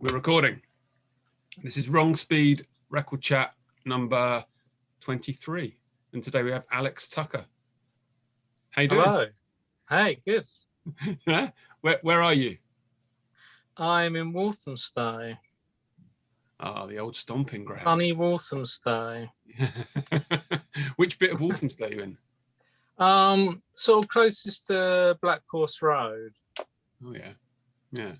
We're recording. This is Wrong Speed Record Chat number 23. And today we have Alex Tucker. How you doing? Hello. Hey, good. Where are you? I'm in Walthamstow. Ah, the old stomping ground. Sunny Walthamstow. Which bit of Walthamstow are you in? Sort of closest to Black Horse Road. Oh yeah.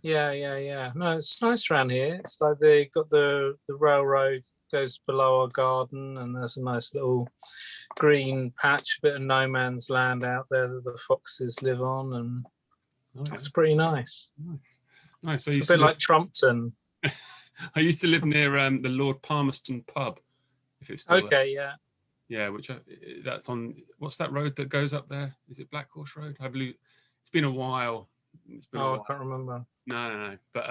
Yeah. No, it's nice around here. It's like they got the railroad goes below our garden, and there's a nice little green patch, a bit of no man's land out there that the foxes live on, and it's pretty nice. Nice. So it's a bit like Trumpton. I used to live near the Lord Palmerston pub. If it's still there. Yeah. Yeah, that's on. What's that road that goes up there? Is it Black Horse Road? It's been a while. I can't remember. No. But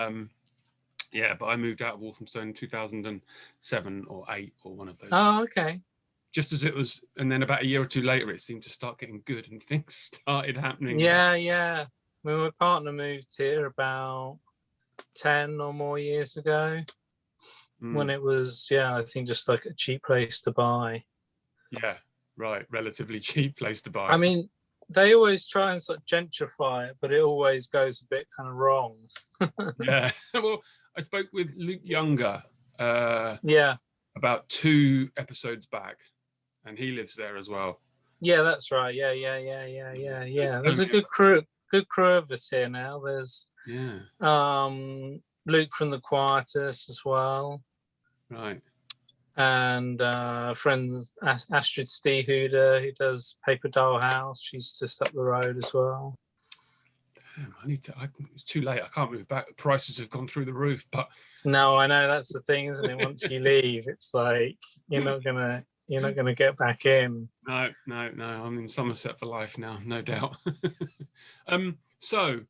but I moved out of Walthamstow in 2007 or 8 or one of those. Oh, okay. Just as it was, and then about a year or two later, it seemed to start getting good and things started happening. Yeah. My partner moved here about 10 or more years ago when it was, I think just like a cheap place to buy. Yeah, right. Relatively cheap place to buy. I mean, they always try and sort of gentrify it, but it always goes a bit kind of wrong. Yeah. Well, I spoke with Luke Younger about 2 episodes back, and he lives there as well. Yeah, that's right. Yeah. There's a good crew of us here now. There's Luke from the Quietus as well. Right. And friends Astrid Steehuder, who does Paper Doll House. She's just up the road as well. Damn, it's too late. I can't move back. Prices have gone through the roof. But no, I know that's the thing, isn't it? Once you leave, it's like you're not gonna get back in. No. I'm in Somerset for life now, no doubt. So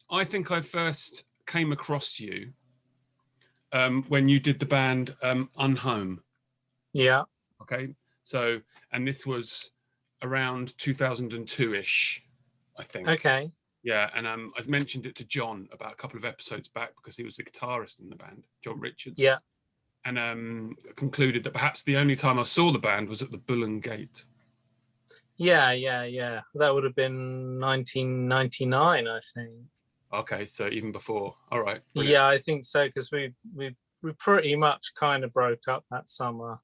I think I first came across you when you did the band Unhome. Yeah. Okay. So, and this was around 2002-ish, I think. Okay. Yeah, and I mentioned it to John about a couple of episodes back because he was the guitarist in the band, John Richards. Yeah. And concluded that perhaps the only time I saw the band was at the Bull and Gate. Yeah. That would have been 1999, I think. Okay, so even before. All right. Brilliant. Yeah, I think so, because we pretty much kind of broke up that summer.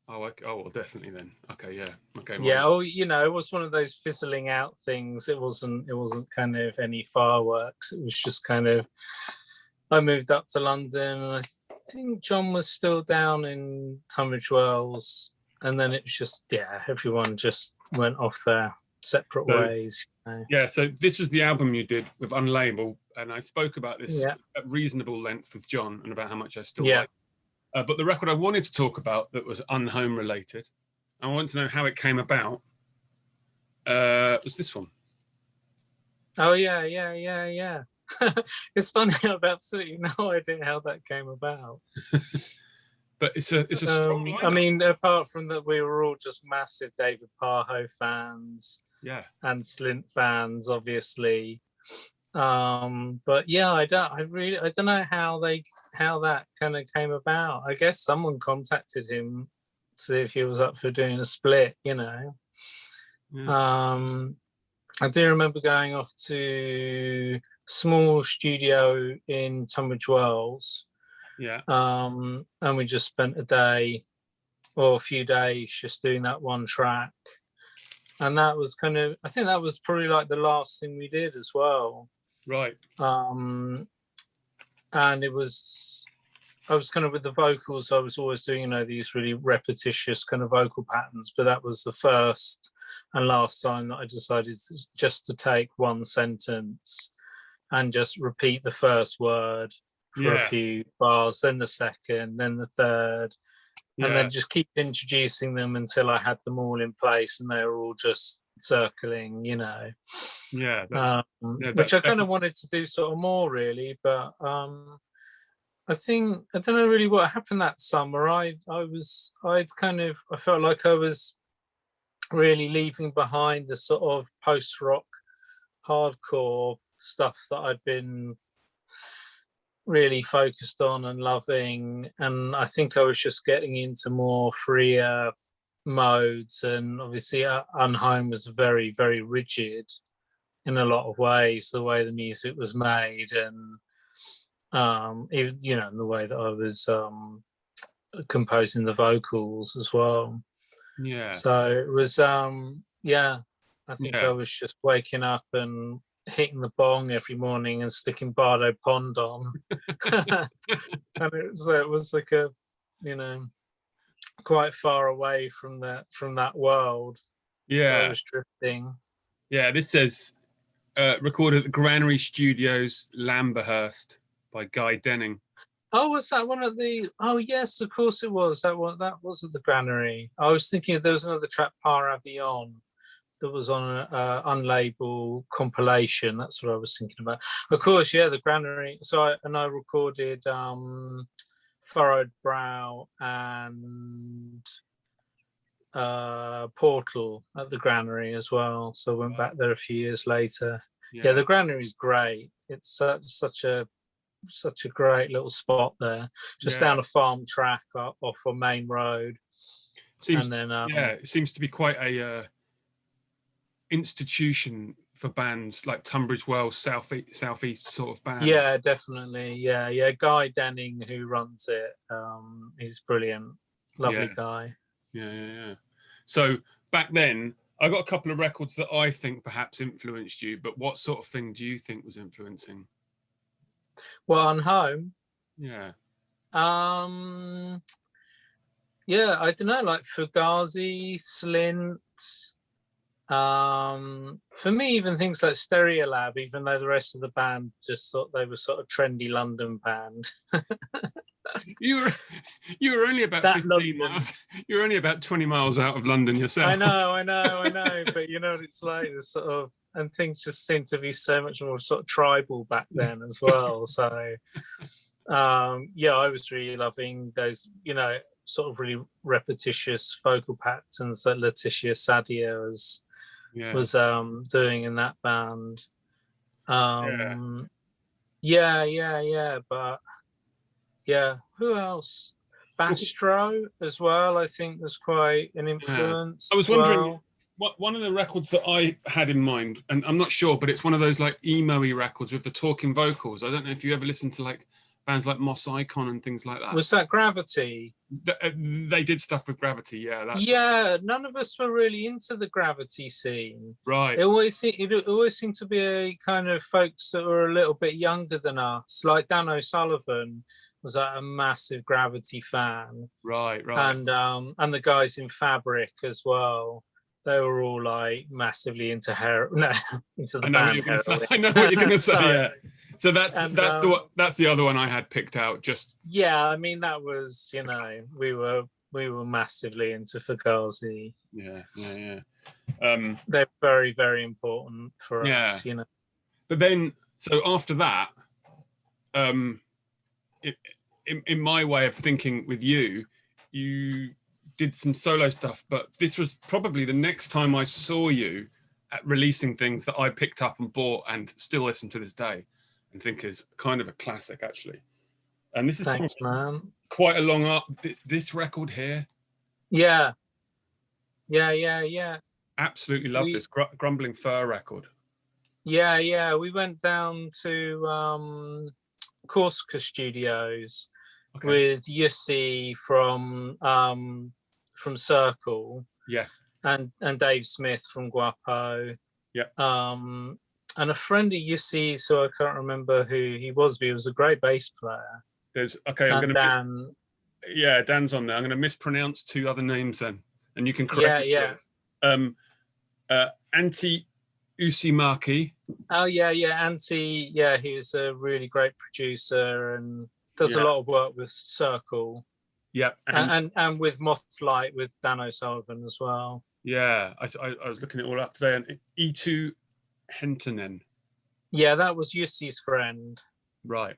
Oh, well, definitely then. Okay, yeah. Okay. Yeah. Oh, it was one of those fizzling out things. It wasn't kind of any fireworks. It was just kind of. I moved up to London, and I think John was still down in Tunbridge Wells, and then it was just everyone just went off their separate ways. Yeah, so this was the album you did with Unlabel, and I spoke about this at reasonable length with John and about how much I still like. But the record I wanted to talk about that was Unhome related, I want to know how it came about, was this one. Oh, yeah. It's funny, I have absolutely no idea how that came about. But it's a strong lineup. I mean, apart from that, we were all just massive David Parho fans. Yeah. And Slint fans, obviously. But yeah, I don't know how that kind of came about. I guess someone contacted him to see if he was up for doing a split, Yeah. I do remember going off to a small studio in Tunbridge Wells. Yeah. And we just spent a day or a few days just doing that one track. And that was I think that was probably like the last thing we did as well. Right. And I was kind of with the vocals, I was always doing, these really repetitious kind of vocal patterns, but that was the first and last time that I decided just to take one sentence and just repeat the first word for a few bars, then the second, then the third. And then just keep introducing them until I had them all in place and they were all just circling, Yeah. Which I kind of wanted to do sort of more, really. But I don't know really what happened that summer. I felt like I was really leaving behind the sort of post-rock hardcore stuff that I'd been really focused on and loving, and I think I was just getting into more freer modes, and obviously Unhome was very, very rigid in a lot of ways, the way the music was made, and even, you know, in the way that I was composing the vocals as well. Yeah. So it was I think I was just waking up and hitting the bong every morning and sticking Bardo Pond on. And it was like a, you know, quite far away from that world. Yeah. I was drifting. Yeah, this says recorded at the Granary Studios, Lamberhurst, by Guy Denning. Oh, was that one of the? Oh, yes, of course it was. That was at the Granary. I was thinking there was another track, Par Avion, that was on an Unlabel compilation. That's what I was thinking about. Of course, yeah, the Granary. So I recorded Furrowed Brow and Portal at the Granary as well. So I went back there a few years later. Yeah, the Granary is great. It's such a great little spot there, just down a farm track off a main road. Seems, and then it seems to be quite a institution for bands like Tunbridge Wells, southeast sort of band. Yeah, definitely. Yeah. Guy Denning, who runs it, he's brilliant, lovely guy. Yeah. So back then, I got a couple of records that I think perhaps influenced you, but what sort of thing do you think was influencing? Well, Unhome. Yeah. Yeah, I don't know, like Fugazi, Slint. For me, even things like Stereolab, even though the rest of the band just thought they were sort of trendy London band. You were only about 15 miles. You were only about 20 miles out of London yourself. I know. But you know what it's like, the sort of, and things just seem to be so much more sort of tribal back then as well. So, I was really loving those, you know, sort of really repetitious vocal patterns that Letitia Sadia was doing in that band. But who else? Bastro as well, I think, was quite an influence. I was wondering what one of the records that I had in mind, and I'm not sure, but it's one of those like emo-y records with the talking vocals. I don't know if you ever listened to like bands like Moss Icon and things like that. Was that Gravity? They did stuff with Gravity, None of us were really into the Gravity scene. Right. It always seemed to be a kind of folks that were a little bit younger than us, like Dan O'Sullivan was a massive Gravity fan. Right. And the guys in Fabric as well. They were all like massively into into the band heroin. I know what you're going to say. Yeah. So that's the other one I had picked out. Just I mean, that was, you know, we were massively into Fugazi. Yeah. They're very, very important for us, you know. But then, so after that, in my way of thinking with you did some solo stuff, but this was probably the next time I saw you at releasing things that I picked up and bought and still listen to this day and think is kind of a classic, actually. And this is quite a long art. This record here. Yeah. Absolutely love this Grumbling Fur record. Yeah. We went down to Corsica Studios with Yussi from Circle. Yeah. And Dave Smith from Guapo. Yeah. And a friend of Yussi's, so I can't remember who he was, but he was a great bass player. Dan's on there. I'm going to mispronounce two other names then, and you can correct me. Antti Usimaki. Oh yeah, Antti. Yeah, he was a really great producer and does a lot of work with Circle. Yeah, and with Mothlight with Dan O'Sullivan as well. Yeah, I was looking it all up today, and E2 Hentonen. Yeah, that was Yussi's friend. Right.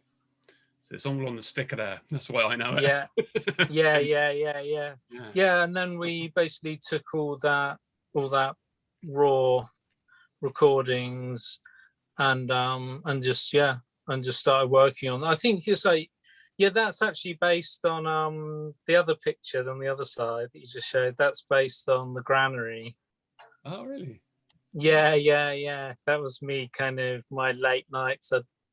So it's all on the sticker there. That's why I know it. Yeah. And then we basically took all that raw recordings and just just started working on. I think you say, yeah, that's actually based on the other picture on the other side that you just showed. That's based on the granary. Oh, really? Yeah. That was me, kind of my late nights.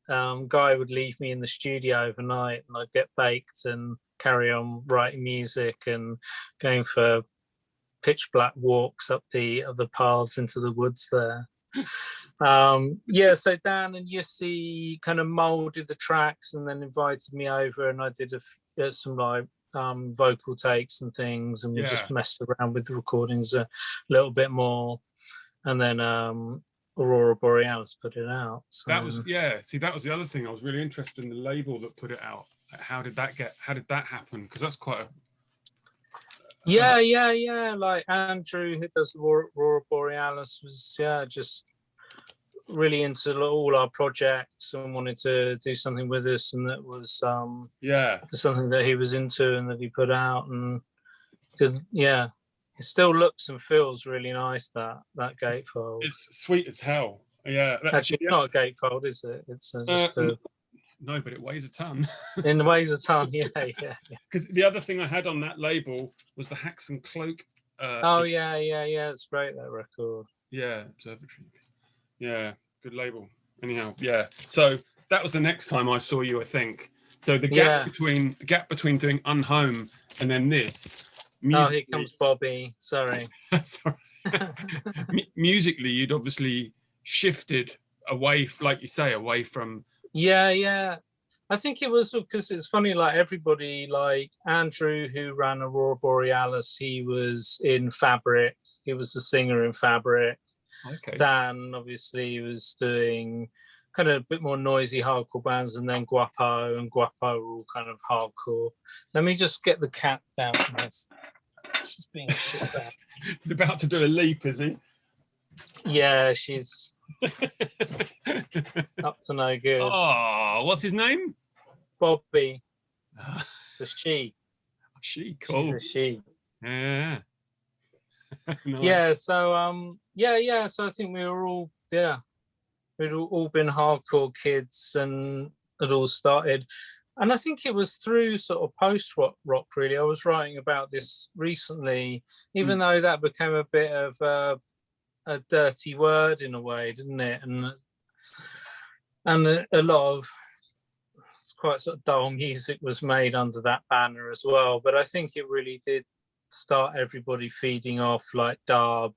Guy would leave me in the studio overnight, and I'd get baked and carry on writing music and going for pitch black walks up the paths into the woods there. So Dan and Yussi kind of molded the tracks and then invited me over, and I did some like vocal takes and things, and we just messed around with the recordings a little bit more, and then Aurora Borealis put it out. So. That was that was the other thing. I was really interested in the label that put it out. How did that happen? Because that's quite a like Andrew, who does Aurora Borealis, was just really into all our projects and wanted to do something with us, and that was something that he was into and that he put out, and it still looks and feels really nice, that gatefold. It's sweet as hell. Actually, it's not a gatefold, is it? It's just a no, but it weighs a ton. In weighs a ton, yeah. Because the other thing I had on that label was the Hacks and Cloak. It's great, that record. Yeah, Observatory. Yeah, good label. Anyhow, yeah. So that was the next time I saw you, I think. So the gap between doing Unhome and then this. Here comes Bobby. Sorry. Sorry. Musically, you'd obviously shifted away, like you say, away from. Yeah. I think it was because it's funny, like everybody, like Andrew, who ran Aurora Borealis, he was in Fabric. He was the singer in Fabric. Okay. Dan, obviously, was doing kind of a bit more noisy hardcore bands, and then Guapo were all kind of hardcore. Let me just get the cat down from this. She's being a shit bag. He's about to do a leap, is he? Yeah, she's up to no good. Oh, what's his name? Bobby. It's a she. She, cool. She's a she. Yeah. No. So so I think we were all we'd all been hardcore kids, and it all started, and I think it was through sort of post rock really. I was writing about this recently, even though that became a bit of a dirty word in a way, didn't it? And a lot of it's quite sort of dull music was made under that banner as well. But I think it really did start everybody feeding off like dub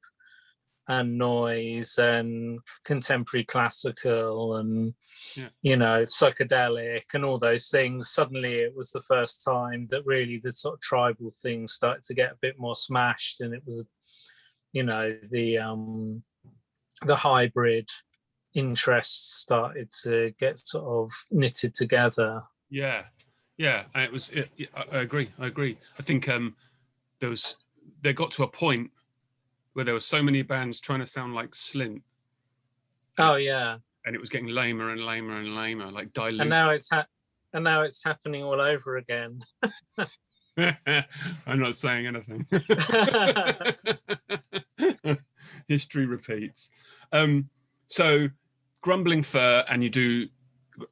and noise and contemporary classical and psychedelic and all those things. Suddenly it was the first time that really the sort of tribal things started to get a bit more smashed, and it was the hybrid interests started to get sort of knitted together. And it was I agree. I think they got to a point where there were so many bands trying to sound like Slint. Oh yeah. And it was getting lamer and lamer and lamer, like dilute. And now it's happening all over again. I'm not saying anything. History repeats. So Grumbling Fur, and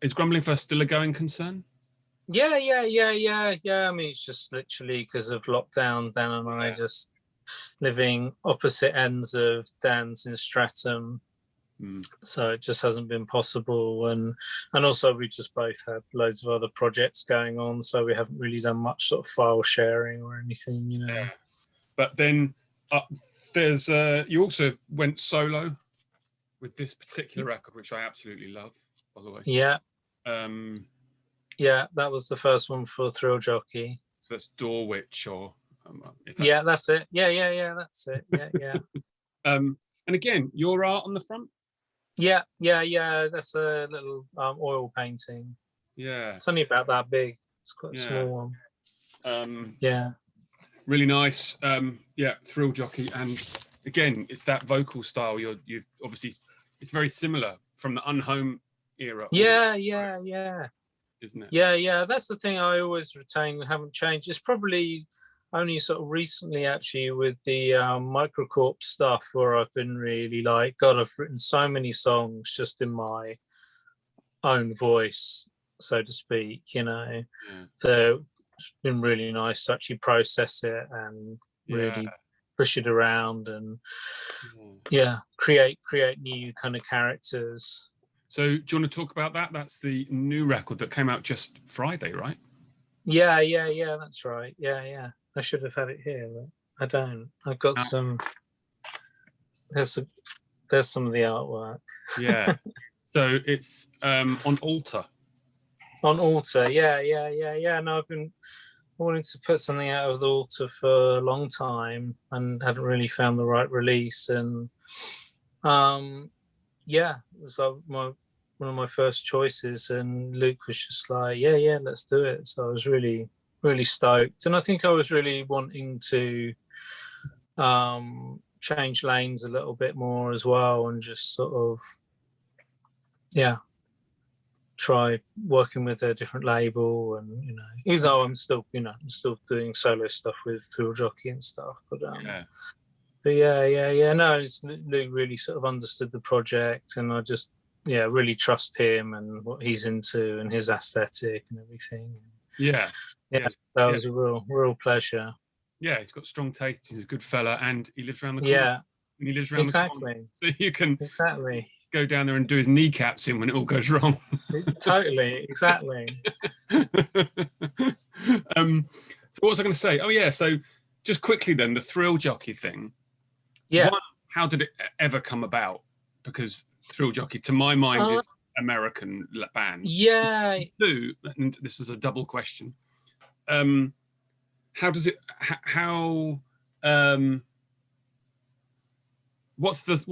is Grumbling Fur still a going concern? Yeah. I mean, it's just literally because of lockdown, Dan and I just living opposite ends of Dan's in Streatham. So it just hasn't been possible, and also we just both had loads of other projects going on, so we haven't really done much sort of file sharing or anything, But then there's you also went solo with this particular record, which I absolutely love, by the way. That was the first one for Thrill Jockey. So that's Dorwich, or that's it. That's it. Yeah. And again, your art on the front. Yeah. That's a little oil painting. Yeah. It's only about that big. It's quite a small one. Really nice. Thrill Jockey, and again, it's that vocal style. You've obviously, it's very similar from the Unhome era. Yeah. Isn't it? Yeah. That's the thing I always retain and haven't changed. It's probably only sort of recently, actually, with the Microcorps stuff, where I've been really like, God, I've written so many songs just in my own voice, so to speak. So it's been really nice to actually process it and really push it around and create new kind of characters. So do you want to talk about that? That's the new record that came out just Friday, right? Yeah, that's right. Yeah. I should have had it here, but I don't. I've got some. There's some of the artwork. Yeah. So it's on Altar. On Altar, yeah. No, I've been wanting to put something out of the Altar for a long time and hadn't really found the right release. And it was like one of my first choices. And Luke was just like, yeah, let's do it. So I was really, really stoked. And I think I was really wanting to change lanes a little bit more as well, and just sort of try working with a different label. And even though I'm still doing solo stuff with Thrill Jockey and stuff, but no, Luke really sort of understood the project, and I just really trust him and what he's into and his aesthetic and everything. That was a real pleasure. Yeah, he's got strong taste. He's a good fella, and he lives around the corner. Yeah, and he lives around the corner, so you can go down there and do his kneecaps in when it all goes wrong. Totally, exactly. So what was I going to say? Oh yeah, so just quickly then, the Thrill Jockey thing. Yeah. One, how did it ever come about? Because Thrill Jockey, to my mind, is American band. Yeah. Two, and this is a double question. How does it? How? What's the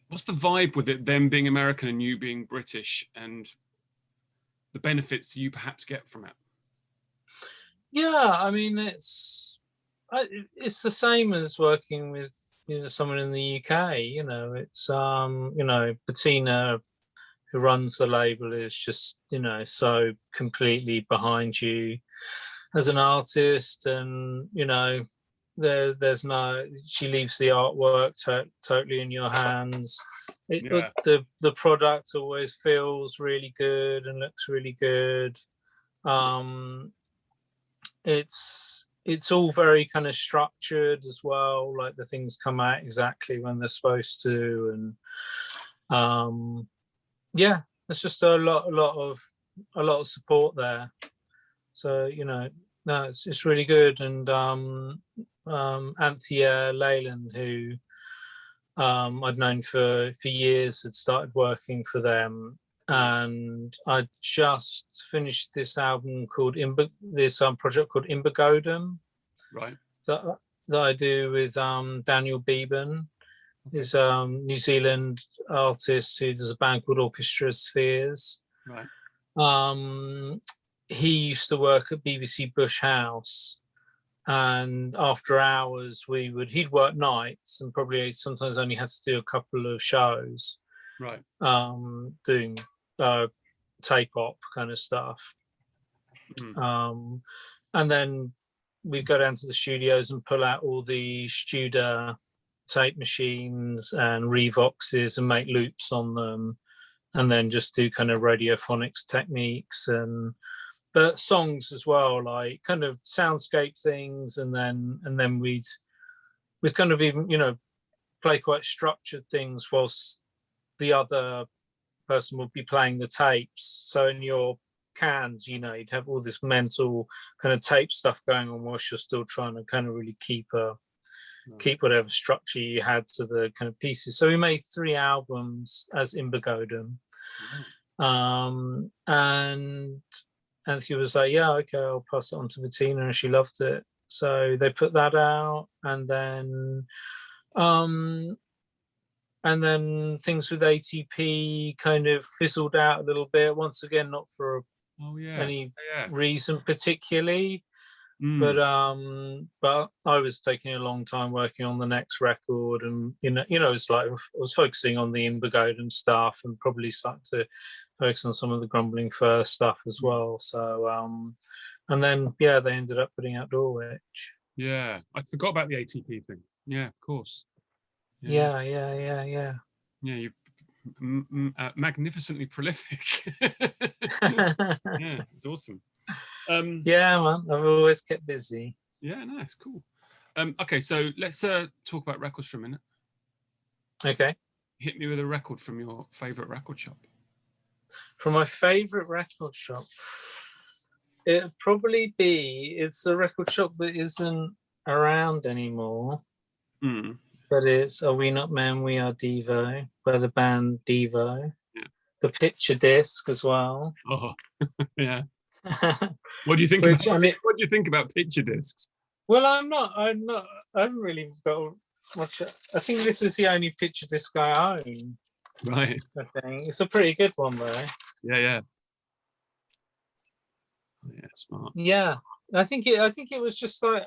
vibe with it? Them being American and you being British, and the benefits you perhaps get from it. Yeah, I mean it's the same as working with someone in the UK. It's Bettina, who runs the label, is just so completely behind you as an artist, and there's no, she leaves the artwork totally in your hands. The product always feels really good and looks really good. It's all very kind of structured as well, like the things come out exactly when they're supposed to, and there's just a lot of support there. So no, it's really good. And Anthea Leyland, who I'd known for years, had started working for them, and I just finished this album called project called Imbogodum, right? That I do with Daniel Beeben. He's a New Zealand artist who does a band called Orchestra Spheres. Right. He used to work at BBC Bush House, and after hours he'd work nights and probably sometimes only had to do a couple of shows, right? Doing tape op kind of stuff. And then we'd go down to the studios and pull out all the Studer tape machines and Revoxes and make loops on them, and then just do kind of radiophonics techniques and the songs as well, like kind of soundscape things, and then we'd kind of even play quite structured things whilst the other person would be playing the tapes. So in your cans, you'd have all this mental kind of tape stuff going on whilst you're still trying to kind of really keep whatever structure you had to the kind of pieces. So we made 3 albums as Imbogodum. And she was like, yeah, okay, I'll pass it on to Bettina, and she loved it. So they put that out, and then things with ATP kind of fizzled out a little bit. Once again, not for any reason particularly, but I was taking a long time working on the next record, and it's like I was focusing on the Imbogodum stuff and probably starting to focus on some of the Grumbling Fur stuff as well. So and then they ended up putting out Dulwich. Yeah, I forgot about the ATP thing. Yeah, of course. Yeah. Yeah, you magnificently prolific. Yeah, it's awesome. Yeah, man, I've always kept busy. Yeah, nice, cool. Okay, so let's talk about records for a minute. Okay. Hit me with a record from your favourite record shop. From my favourite record shop, it'd probably be, it's a record shop that isn't around anymore. But it's Are We Not Men, We Are Devo, by the band Devo. Yeah. The picture disc as well. Oh, yeah. What do you think? What do you think about picture discs? Well, I haven't really got much. I think this is the only picture disc I own. Right. I think it's a pretty good one, though. Yeah. Yeah, smart. Yeah, I think it was just like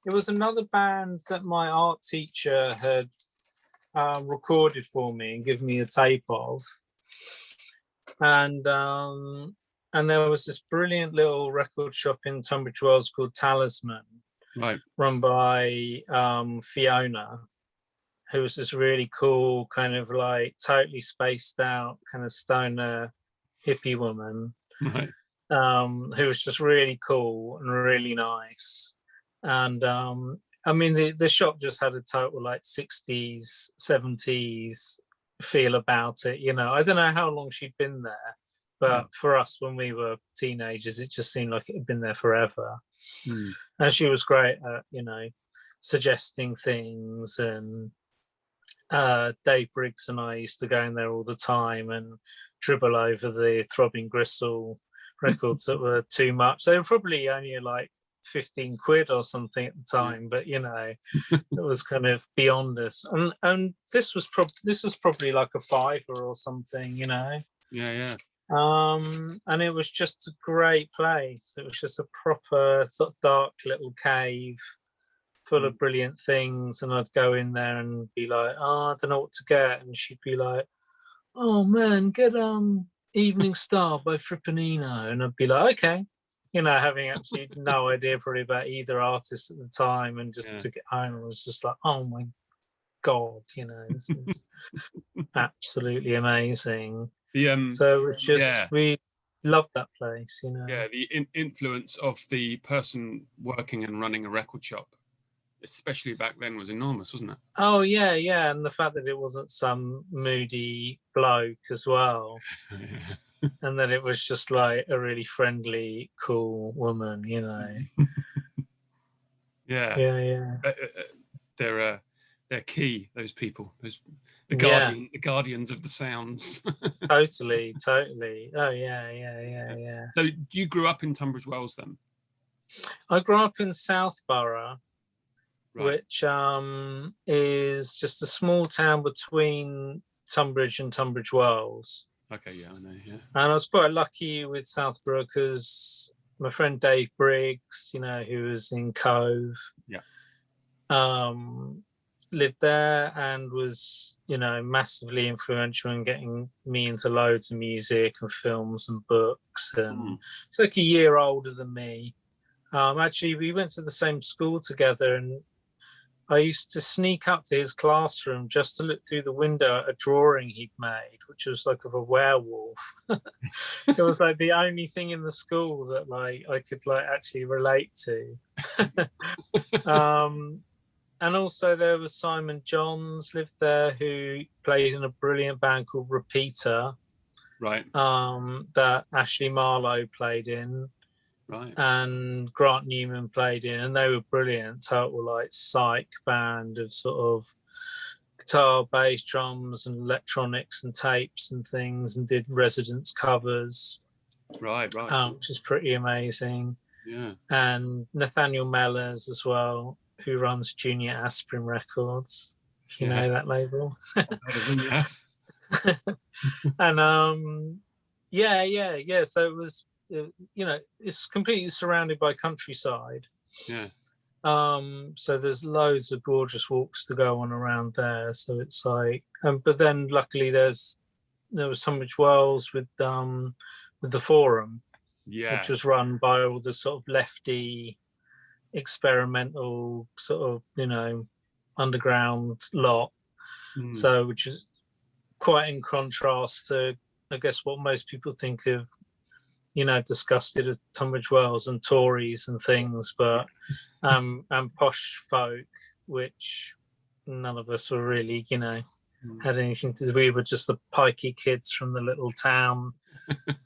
it was another band that my art teacher had recorded for me and given me a tape of, and there was this brilliant little record shop in Tunbridge Wells called Talisman, right, run by Fiona, who was this really cool kind of like totally spaced out kind of stoner hippie woman, right, who was just really cool and really nice. And I mean, the shop just had a total like 60s, 70s feel about it. You know, I don't know how long she'd been there, but for us, when we were teenagers, it just seemed like it had been there forever. And she was great at, you know, suggesting things. And Dave Briggs and I used to go in there all the time and dribble over the Throbbing Gristle records that were too much. They were probably only like 15 quid or something at the time, but you know, it was kind of beyond us. And this was probably like a £5 or something, you know. Yeah. And it was just a great place. It was just a proper sort of dark little cave full of brilliant things, and I'd go in there and be like, oh, I don't know what to get, and she'd be like, oh man, get Evening Star by Frippinino, and I'd be like, okay, you know, having absolutely no idea probably about either artist at the time, and just took it home and was just like, oh my god, you know, this is absolutely amazing. So it was just we loved that place, you know. Yeah, the influence of the person working and running a record shop, especially back then, was enormous, wasn't it? Oh yeah, and the fact that it wasn't some moody bloke as well. And that it was just like a really friendly, cool woman, you know. Yeah. They're key, those people, the guardians of the sounds. Totally. Oh yeah. So you grew up in Tunbridge Wells then? I grew up in Southborough, which is just a small town between Tunbridge and Tunbridge Wells. Okay, yeah, I know, yeah. And I was quite lucky with Southborough because my friend Dave Briggs, you know, who was in Cove, lived there and was, you know, massively influential in getting me into loads of music and films and books. And he's like a year older than me. Actually, we went to the same school together, and I used to sneak up to his classroom just to look through the window at a drawing he'd made, which was like of a werewolf. It was like the only thing in the school that like I could like actually relate to. And also there was Simon Johns lived there, who played in a brilliant band called Repeater, right? That Ashley Marlowe played in. Right. And Grant Newman played in, and they were brilliant. Total like psych band of sort of guitar, bass, drums, and electronics and tapes and things, and did Residents covers. Right. Which is pretty amazing. Yeah. And Nathaniel Mellors as well, who runs Junior Aspirin Records. If you know that label. Yeah. And yeah. So it was. You know, it's completely surrounded by countryside. Yeah. So there's loads of gorgeous walks to go on around there. So it's like, but then luckily there was Tunbridge Wells with the Forum, which was run by all the sort of lefty, experimental sort of, you know, underground lot. So which is quite in contrast to, I guess, what most people think of, disgusted as Tunbridge Wells and Tories and things, but and posh folk, which none of us were really, had anything to do. We were just the pikey kids from the little town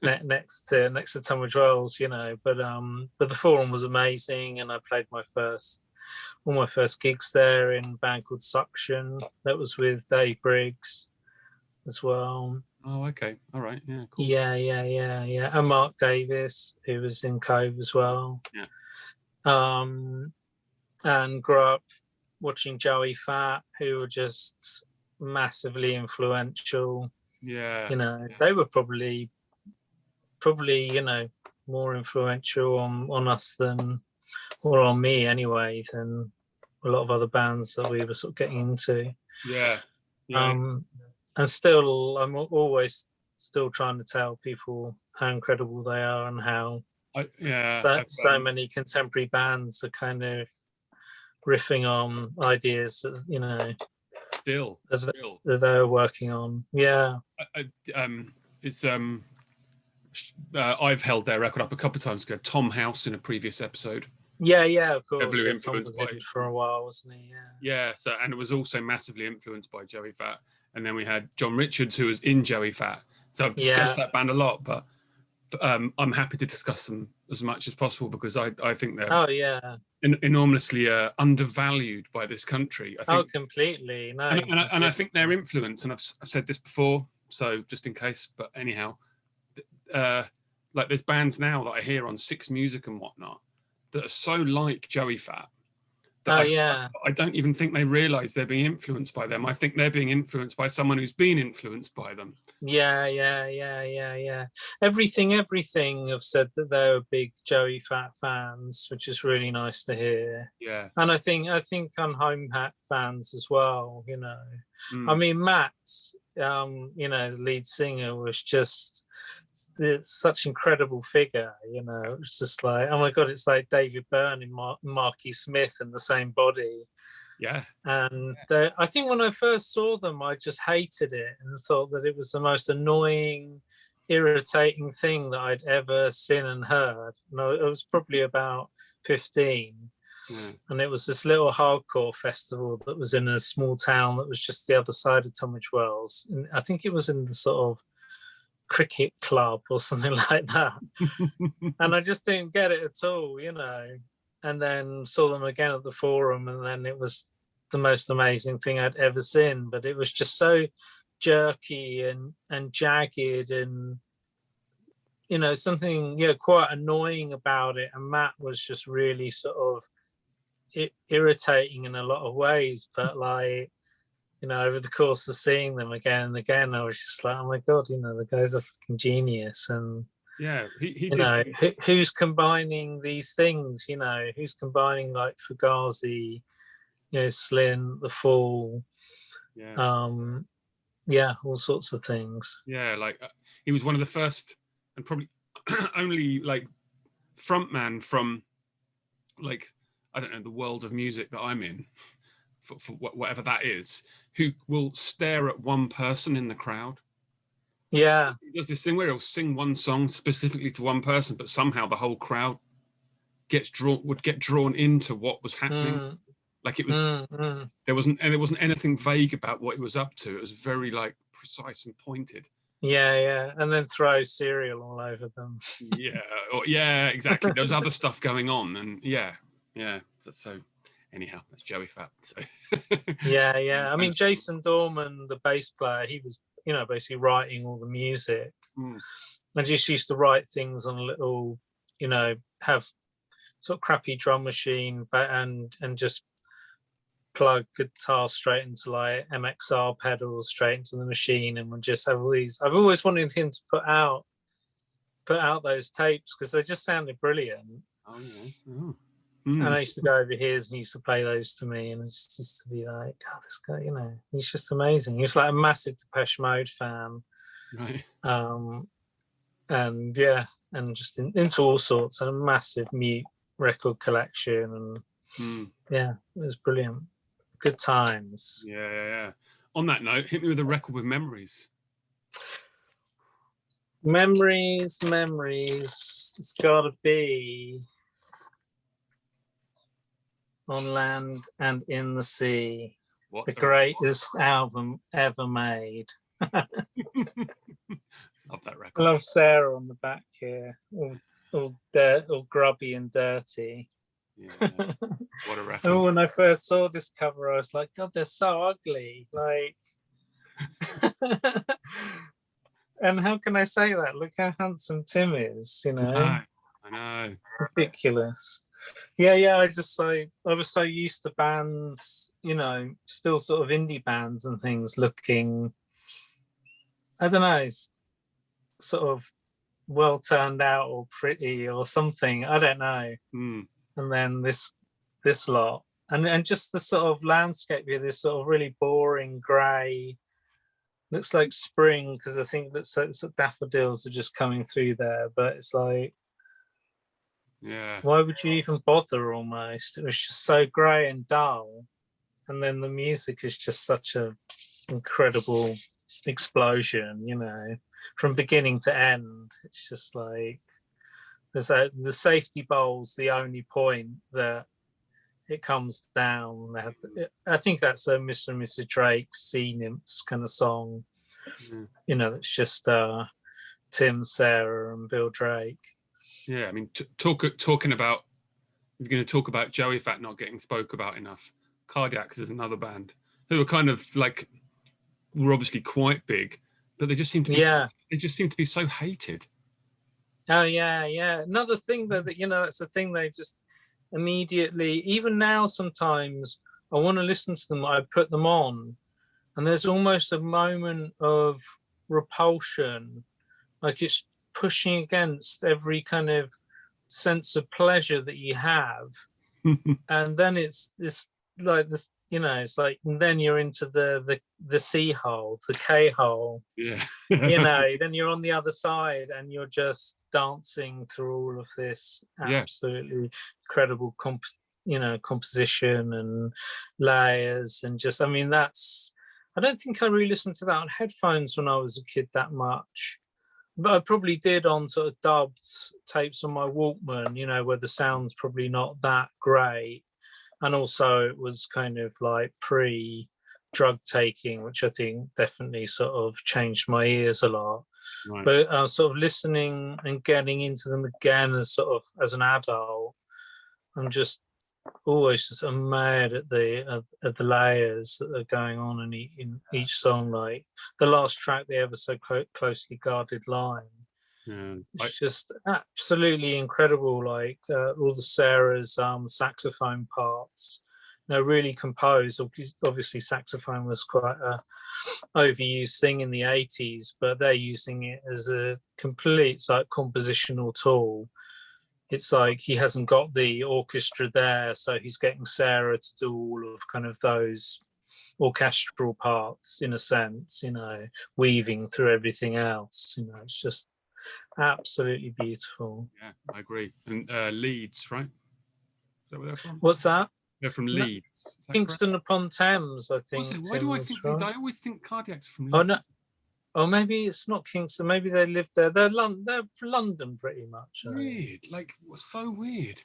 next to Tunbridge Wells, But the Forum was amazing, and I played all my first gigs there in a band called Suction. That was with Dave Briggs as well. Oh, okay. All right. Yeah, cool. Yeah. And Mark Davis, who was in Cove as well. Yeah. And grew up watching Joey Fat, who were just massively influential. Yeah. They were probably, more influential on us than, or on me anyway, than a lot of other bands that we were sort of getting into. Yeah. And still, I'm always still trying to tell people how incredible they are and how so many contemporary bands are kind of riffing on ideas that, still that they're working on. Yeah. I've held their record up a couple of times ago. Tom House in a previous episode. Yeah, of course. Heavily influenced by for a while, wasn't he? Yeah. So, and it was also massively influeed by Joey Fat. And then we had John Richards, who was in Joey Fat. So I've discussed that band a lot, but I'm happy to discuss them as much as possible because I think they're enormously undervalued by this country. I think, completely. No, and I think their influence, and I've said this before, so just in case, but anyhow, like there's bands now that I hear on Six Music and whatnot that are so like Joey Fat that I don't even think they realise they're being influenced by them. I think they're being influenced by someone who's been influenced by them. Yeah. Everything have said that they're big Joey Fat fans, which is really nice to hear. Yeah. And I think Unhome Hat fans as well, I mean, Matt, the lead singer, was just such an incredible figure, it's just like, oh my god, it's like David Byrne and Marky Smith in the same body. And I think when I first saw them, I just hated it and thought that it was the most annoying, irritating thing that I'd ever seen and heard. I was probably about 15, and it was this little hardcore festival that was in a small town that was just the other side of Tunbridge Wells, and I think it was in the sort of cricket club or something like that. And I just didn't get it at all, and then saw them again at the Forum, and then it was the most amazing thing I'd ever seen. But it was just so jerky and jagged, and something quite annoying about it. And Matt was just really sort of irritating in a lot of ways, but like, over the course of seeing them again and again, I was just like, oh my god, the guy's a fucking genius. And he did. Who's combining these things? Who's combining like Fugazi, Slint, The Fall, all sorts of things. Like he was one of the first and probably only like frontman from like, I don't know, the world of music that I'm in, for whatever that is, who will stare at one person in the crowd. Yeah. There's this thing where he'll sing one song specifically to one person, but somehow the whole crowd would get drawn into what was happening. Like it was, there wasn't anything vague about what he was up to. It was very like precise and pointed. Yeah. And then throw cereal all over them. Exactly. There was other stuff going on, and so anyhow, that's Joey Fat. So. I mean, Jason Dorman, the bass player, he was, basically writing all the music. I just used to write things on a little, have sort of crappy drum machine, and just plug guitar straight into like MXR pedals straight into the machine, and would just have all these. I've always wanted him to put out those tapes because they just sounded brilliant. Oh yeah. And I used to go over his and he used to play those to me, and I just used to be like, oh, this guy, he's just amazing. He was like a massive Depeche Mode fan. Right. And just into all sorts, and a massive mute record collection, and it was brilliant. Good times. Yeah. on that note, hit me with a record with memories. Memories. It's got to be On Land and in the Sea. The greatest album ever made. Love that record. I love Sarah on the back here, all grubby and dirty. Yeah, what a record. And when I first saw this cover, I was like, God, they're so ugly. Like, and how can I say that? Look how handsome Tim is, you know? I know. Ridiculous. Yeah. I was so used to bands, you know, still sort of indie bands and things looking, I don't know, sort of well turned out or pretty or something. I don't know. And then this lot. And just the sort of landscape here, this sort of really boring grey. Looks like spring because I think that daffodils are just coming through there, but it's like, yeah, why would you even bother? Almost, it was just so grey and dull, and then the music is just such a incredible explosion, you know, from beginning to end. It's just like the safety bowl's the only point that it comes down. I think that's a Mr. and Mrs. Drake's Sea Nymphs kind of song. You know, it's just Tim, Sarah, and Bill Drake. Yeah, I mean, talking about, you're going to talk about Joey Fat not getting spoke about enough. Cardiacs is another band who are kind of like, were obviously quite big, but they just seem to be so hated. Oh yeah. Another thing that you know, that's the thing, they just immediately, even now sometimes I want to listen to them, I put them on and there's almost a moment of repulsion, like it's pushing against every kind of sense of pleasure that you have. And then it's like this, you know, it's like, and then you're into the C hole, the K hole. Yeah. You know, then you're on the other side and you're just dancing through all of this absolutely incredible composition and layers, and just, I mean, that's, I don't think I really listened to that on headphones when I was a kid that much, but I probably did on sort of dubbed tapes on my Walkman, you know, where the sound's probably not that great. And also it was kind of like pre-drug taking, which I think definitely sort of changed my ears a lot. Right. But sort of listening and getting into them again as an adult, I'm just always just amazed at the layers that are going on in each song. Like the last track, the Ever So Closely Guarded Line. It's just absolutely incredible. Like all the Sarah's saxophone parts, you know, really composed. Obviously, saxophone was quite a overused thing in the 80s, but they're using it as a complete like compositional tool. It's like he hasn't got the orchestra there, so he's getting Sarah to do all of kind of those orchestral parts in a sense, you know, weaving through everything else. You know, it's just absolutely beautiful. Yeah, I agree. And Leeds, right? Is that where they're from? What's that? They're from Leeds. Kingston upon Thames, I think. Why do I think these? I always think Cardiacs are from Leeds. Oh no. Oh, maybe it's not Kingston. Maybe they live there. They're London, pretty much. Weird, like so weird.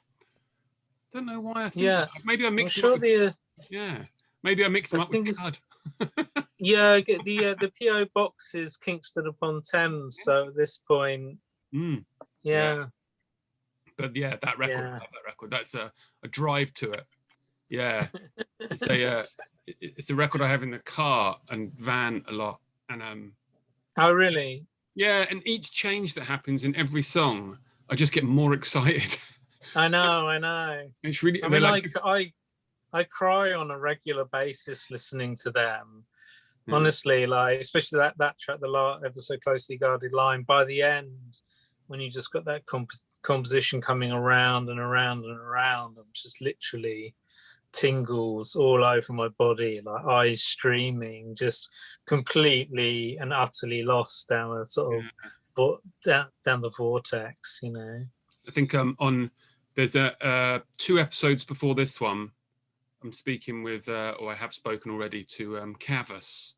Don't know why I think. Yeah, maybe I mixed. I'm sure yeah, maybe I mixed them up with Cud. Yeah, the PO box is Kingston upon Thames. So at this point, yeah. But yeah, that record, that's a drive to it. Yeah, it's a record I have in the car and van a lot, and Oh really? Yeah, and each change that happens in every song, I just get more excited. I know. It's really. I mean, I cry on a regular basis listening to them. Honestly, like especially that track, the Ever So Closely Guarded Line. By the end, when you just got that composition coming around and around and around, I'm just literally tingles all over my body, like eyes streaming, just completely and utterly lost down a sort of down the vortex, you know. I think there's 2 episodes before this one, I'm speaking with, or I have spoken already to Cavus,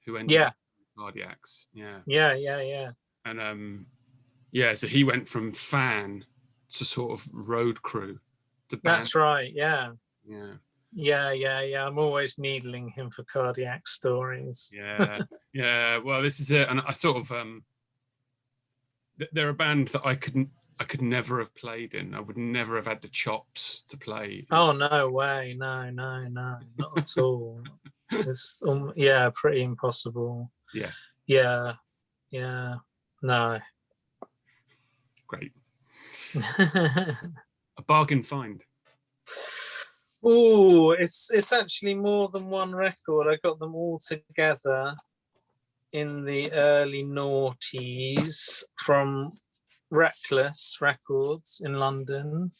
who ended up in Cardiacs. Yeah. And so he went from fan to sort of road crew to band. That's right. Yeah. Yeah. I'm always needling him for Cardiac stories. Yeah. Well, this is it, and I sort of they're a band that I could never have played in. I would never have had the chops to play. Oh, no way. No, not at all. It's pretty impossible. Yeah. No. Great. A bargain find. Oh, it's actually more than one record. I got them all together in the early noughties from Reckless Records in London.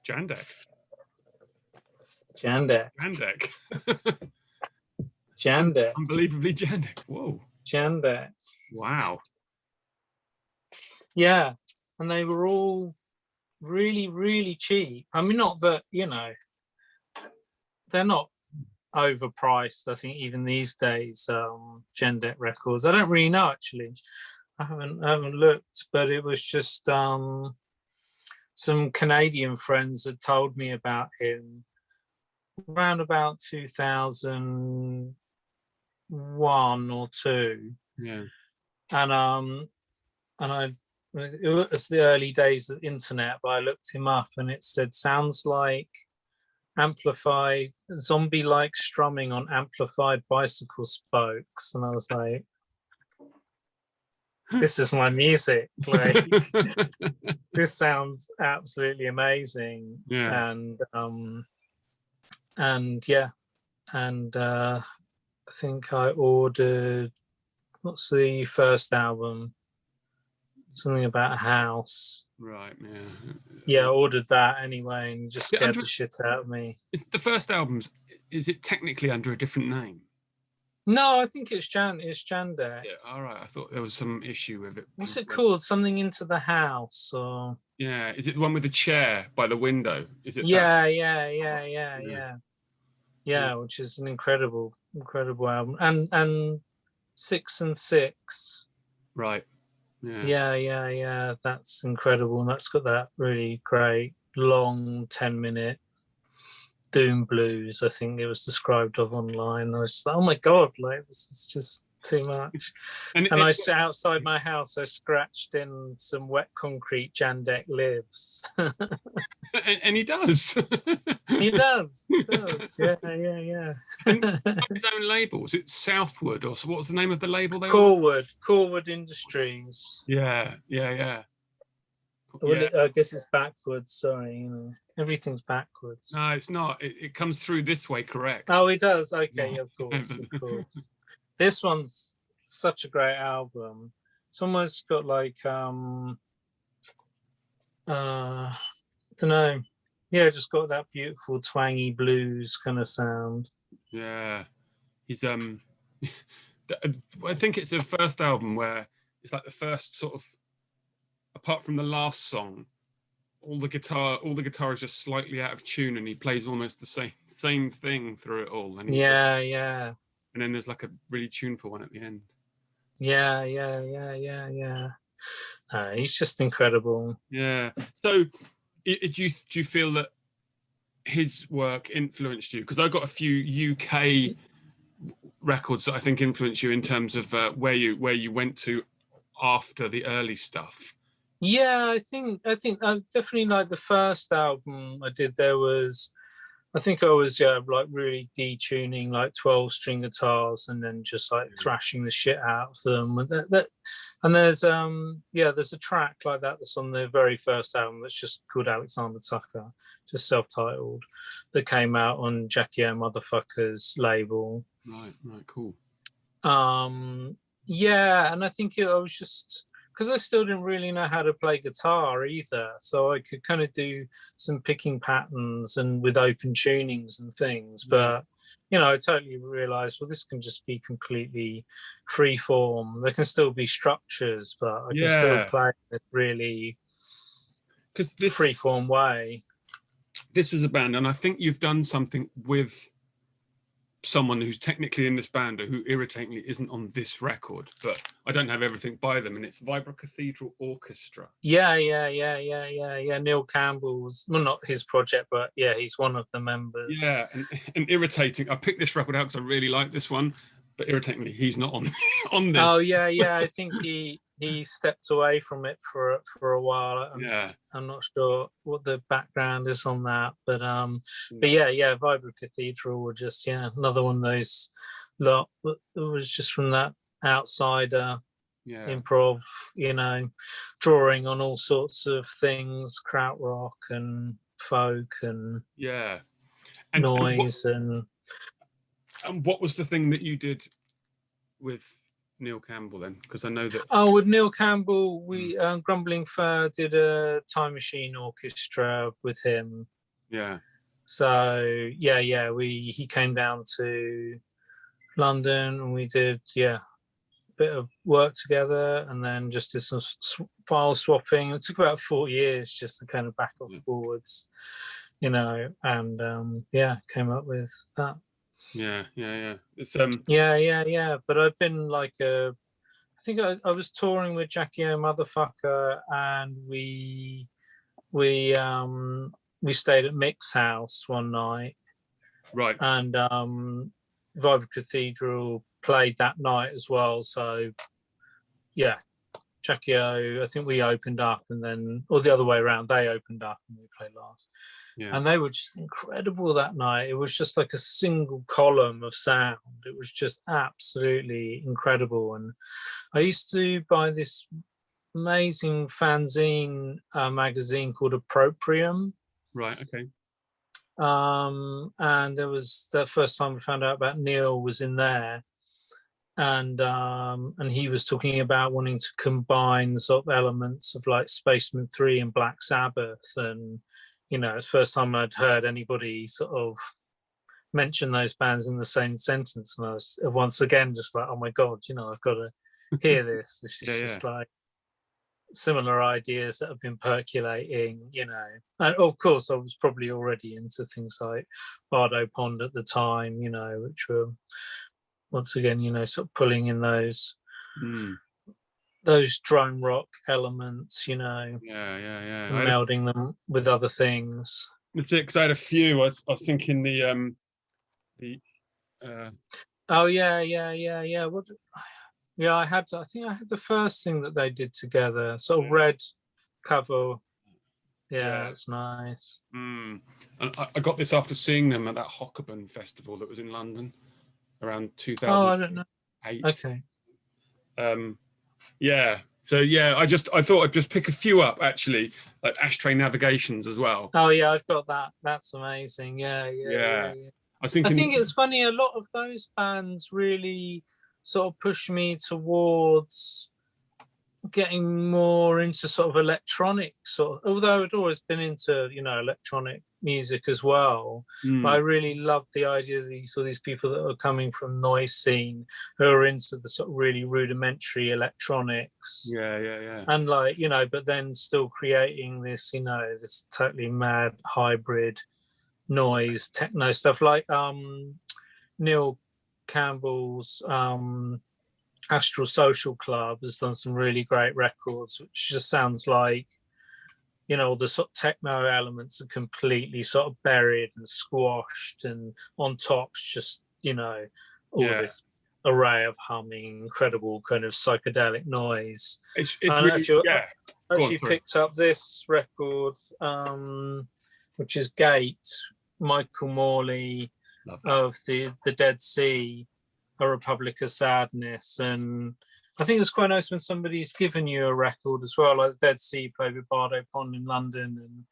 Jandek. Unbelievably Jandek. Whoa. Jandek. Wow. Yeah. And they were all really, really cheap. I mean, not that, they're not overpriced, I think, even these days, Jandek records. I don't really know, actually. I haven't looked, but it was just some Canadian friends had told me about him around about 2001 or 2. Yeah. And it was the early days of the internet, but I looked him up and it said sounds like amplified zombie-like strumming on amplified bicycle spokes, and I was like, this is my music. Like, this sounds absolutely amazing. And I think I ordered, what's the first album? Something about a house. Right, I ordered that anyway and just scared the shit out of me. The first album's, is it technically under a different name? No, I think it's Jandek. Yeah, all right. I thought there was some issue with it. What's it called? Something Into the House, or? Yeah, is it the one with the chair by the window? Is it? Yeah, which is an incredible album. And 6 and 6. Right. Yeah. That's incredible, and that's got that really great long 10-minute doom blues, I think it was described of online. I was like, oh my god, like, this is just too much. And I sat outside my house, I scratched in some wet concrete Jandek lives. and he does. He does. Yeah. And his own labels. It's Southwood, or so what was the name of the label they Corwood Industries. Yeah. Well, I guess it's backwards, sorry, everything's backwards. No, it's not. It comes through this way, correct? Oh, it does. Okay, of course. This one's such a great album. It's almost got like I don't know. Yeah, just got that beautiful twangy blues kind of sound. Yeah, he's I think it's the first album where it's like the first sort of, apart from the last song, all the guitar is just slightly out of tune, and he plays almost the same thing through it all. And yeah. And then there's like a really tuneful one at the end. Yeah. He's just incredible. Yeah. So, do you feel that his work influenced you? Because I got a few UK records that I think influenced you in terms of where you went to after the early stuff. Yeah, I think I definitely like the first album I did. I think I was like really detuning like 12-string guitars and then just like thrashing the shit out of them. And there's a track like that that's on the very first album that's just called Alexander Tucker, just self-titled, that came out on Jackie O Motherfucker's label. Right, cool. Yeah, and I think I was just, because I still didn't really know how to play guitar either, so I could kind of do some picking patterns and with open tunings and things, but I totally realized, well, this can just be completely free form. There can still be structures, but I can still play it really free form way. This was a band, and I think you've done something with someone who's technically in this band who irritatingly isn't on this record, but I don't have everything by them, and it's Vibra Cathedral Orchestra. Yeah. Neil Campbell's, well, not his project, but yeah, he's one of the members. Yeah, and irritating. I picked this record out because I really like this one, but irritatingly, he's not on on this. Oh yeah. I think he stepped away from it for a while. I'm not sure what the background is on that, but yeah, Vibra Cathedral were just another one of those lot that was just from that outsider improv, drawing on all sorts of things, krautrock and folk and noise and what was the thing that you did with Neil Campbell then? Because I know that with Neil Campbell we Grumbling Fur did a Time Machine orchestra with him. So he came down to London and we did a bit of work together, and then just did some file swapping. It took about 4 years just to kind of back and forwards, and came up with that. It's But I've been like I think I was touring with Jackie O Motherfucker, and we stayed at Mick's house one night, right? And Vibra Cathedral played that night as well. So Jackie O, I think we opened up, and then, or the other way around, they opened up and we played last. And they were just incredible that night. It was just like a single column of sound. It was just absolutely incredible. And I used to buy this amazing fanzine magazine called Approprium. Right, okay. And there was the first time we found out about Neil was in there. And he was talking about wanting to combine sort of elements of like Spaceman 3 and Black Sabbath, and it's the first time I'd heard anybody sort of mention those bands in the same sentence, and I was once again just like, oh my god, I've got to hear this. This is just like similar ideas that have been percolating, and of course I was probably already into things like Bardo Pond at the time, which were once again, sort of pulling in those drone rock elements, and melding them with other things. That's it, because I had a few. I was thinking the oh yeah. What? Yeah, I think I had the first thing that they did together, sort of red cover. Yeah, it's nice. And I got this after seeing them at that Hockerburn festival that was in London around 2008. Oh, I don't know. Okay. I thought I'd just pick a few up, actually, like Ashtray Navigations as well. Oh yeah, I've got that. That's amazing. Yeah. I think it's funny, a lot of those bands really sort of push me towards getting more into sort of electronic although I'd always been into electronic music as well, but I really loved the idea of these people that are coming from noise scene who are into the sort of really rudimentary electronics, and like but then still creating this this totally mad hybrid noise techno stuff, like Neil Campbell's Astral Social Club has done some really great records, which just sounds like the sort of techno elements are completely sort of buried and squashed, and on top's just all this array of humming, incredible kind of psychedelic noise. It's really, actually picked up this record, which is Gate, Michael Morley of the Dead Sea, A Republic of Sadness. And I think it's quite nice when somebody's given you a record as well. Like Dead Sea played with Bardo Pond in London, and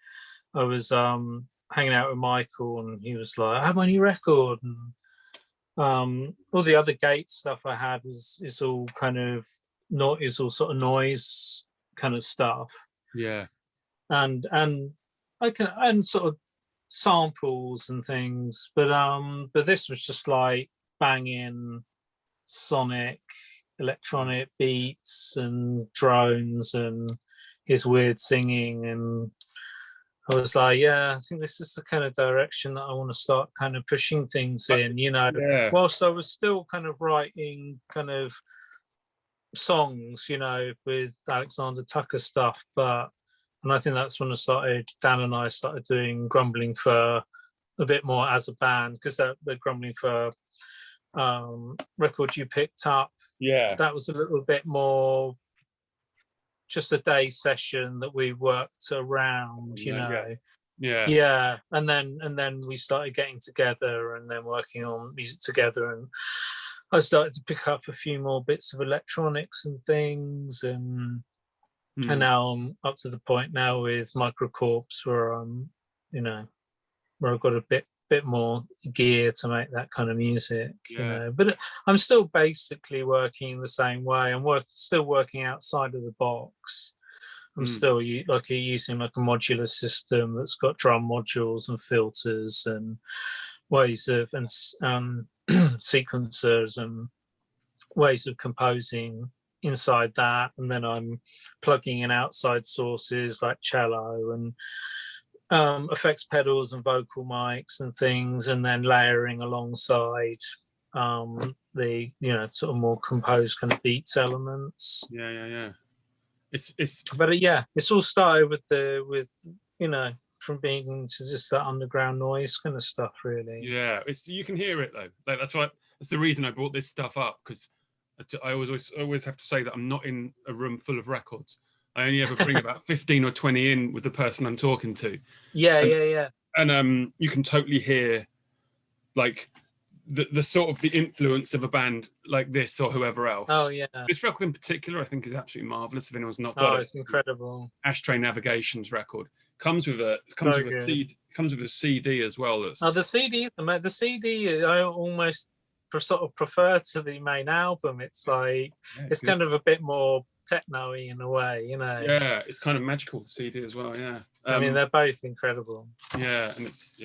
I was hanging out with Michael, and he was like, I have my new record. And all the other Gate stuff I had is all kind of sort of noise kind of stuff. And sort of samples and things, but this was just like banging sonic electronic beats and drones and his weird singing, and I was like, yeah, I think this is the kind of direction that I want to start kind of pushing things in, whilst I was still kind of writing kind of songs, with Alexander Tucker stuff. And I think that's when Dan and I started doing Grumbling Fur a bit more as a band, because the Grumbling Fur record you picked up, that was a little bit more just a day session that we worked around, and then we started getting together and then working on music together, and I started to pick up a few more bits of electronics and things, and now I'm up to the point now with Microcorps where I'm, where I've got a bit more gear to make that kind of music, But I'm still basically working in the same way. I'm still working outside of the box. I'm still using like a modular system that's got drum modules and filters and ways of sequencers and ways of composing inside that, and then I'm plugging in outside sources like cello and effects pedals and vocal mics and things, and then layering alongside the sort of more composed kind of beats elements. It's all started with from being to just that underground noise kind of stuff, really. You can hear it though, like that's the reason I brought this stuff up, because I always have to say that I'm not in a room full of records. I only ever bring about 15 or 20 in with the person I'm talking to. And you can totally hear like the sort of the influence of a band like this or whoever else. This record in particular I think is absolutely marvelous. If anyone's not got it's incredible. Ashtray Navigation's record comes with a CD as well. The CD I almost sort of prefer to the main album. It's like it's good. Kind of a bit more techno-y in a way, it's kind of magical, the CD as well. I mean, they're both incredible. And it's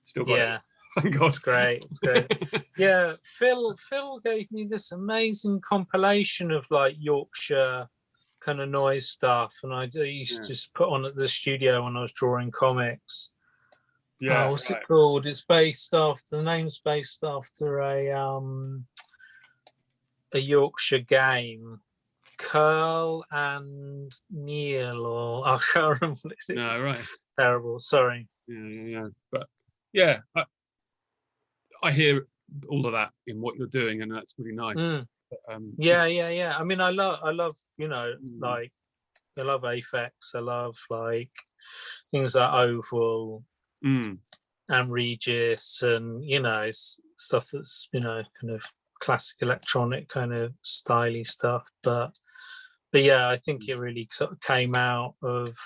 still got it. Thank God. It's great. Phil gave me this amazing compilation of like Yorkshire kind of noise stuff, and I used to just put on at the studio when I was drawing comics. What's it called? The name's based after a Yorkshire game, Curl and Neil, or I can't remember what it is. No, right. Terrible. Sorry. But I hear all of that in what you're doing, and that's really nice. But, I mean, I love like I love Aphex. I love like things like Oval and Regis, and stuff that's kind of classic electronic kind of styly stuff. But I think it really sort of came out of.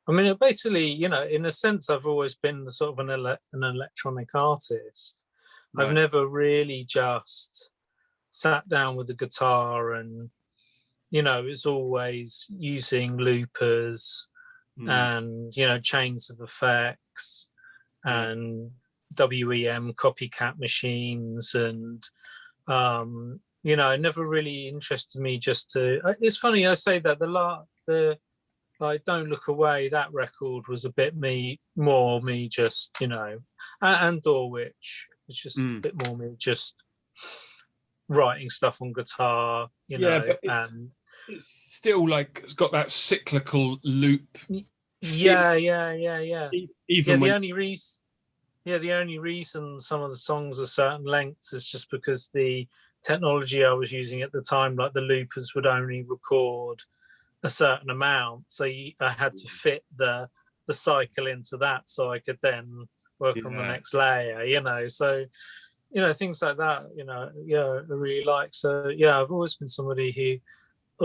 I mean, it basically, in a sense, I've always been the sort of an electronic artist. Right. I've never really just sat down with the guitar and, it's always using loopers and, chains of effects and WEM copycat machines. And, it never really interested me just to. It's funny, I say that the like Don't Look Away, that record was a bit more me just, and Dorwich was just a bit more me just writing stuff on guitar, but it's still like it's got that cyclical loop. Even the only reason some of the songs are certain lengths is just because the technology I was using at the time, like the loopers would only record a certain amount, so I had to fit the cycle into that so I could then work on the next layer, so things like that, I really like. So I've always been somebody who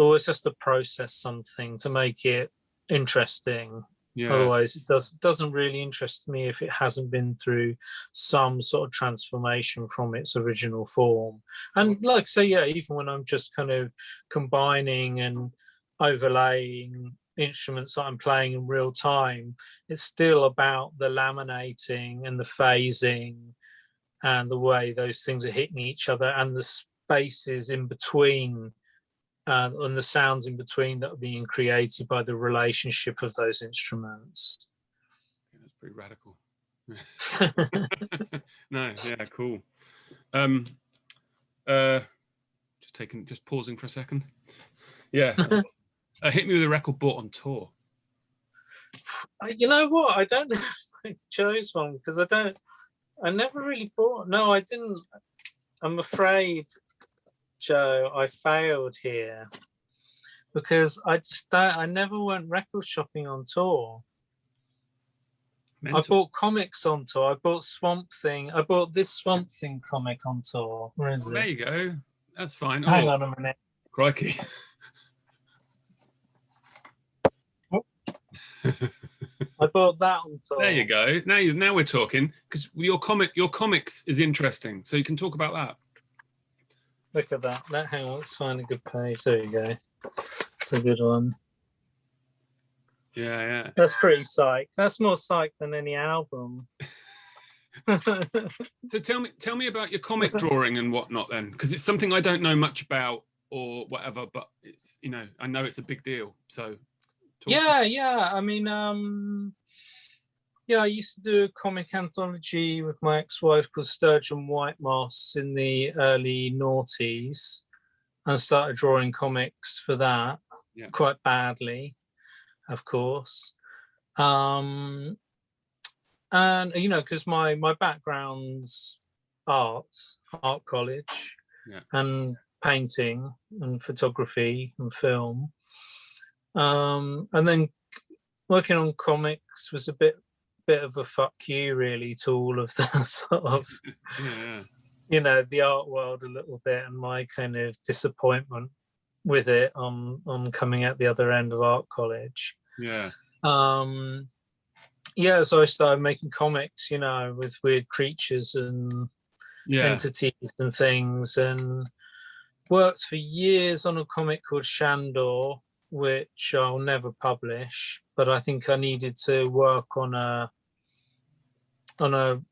always has to process something to make it interesting. Otherwise it doesn't really interest me if it hasn't been through some sort of transformation from its original form. And like even when I'm just kind of combining and overlaying instruments that I'm playing in real time, it's still about the laminating and the phasing and the way those things are hitting each other and the spaces in between and the sounds in between that are being created by the relationship of those instruments. Yeah, that's pretty radical. No, yeah, cool. Just pausing for a second. Yeah. Hit me with a record bought on tour. You know what? I don't know if I chose one because I never really bought. No, I didn't. I'm afraid, Joe, I failed here because I never went record shopping on tour. Mental. I bought comics on tour. I bought Swamp Thing. I bought this Swamp Thing comic on tour. Where is it? There you go. That's fine. Hang on a minute. Crikey. I bought that on tour. There you go. Now we're talking, because your comics is interesting, so you can talk about that. Look at that. Hang on, let's find a good page. There you go. It's a good one. Yeah. That's pretty psych. That's more psych than any album. So tell me about your comic drawing and whatnot then, because it's something I don't know much about or whatever, but it's, I know it's a big deal. So yeah. I mean, I used to do a comic anthology with my ex-wife called Sturgeon White Moss in the early noughties, and started drawing comics for that quite badly, of course. And because my background's art college, and painting and photography and film, and then working on comics was a bit of a fuck you really to all of the sort of the art world a little bit, and my kind of disappointment with it on coming out the other end of art college. So I started making comics, with weird creatures and entities and things, and worked for years on a comic called Shandor, which I'll never publish, but I think I needed to work on a I don't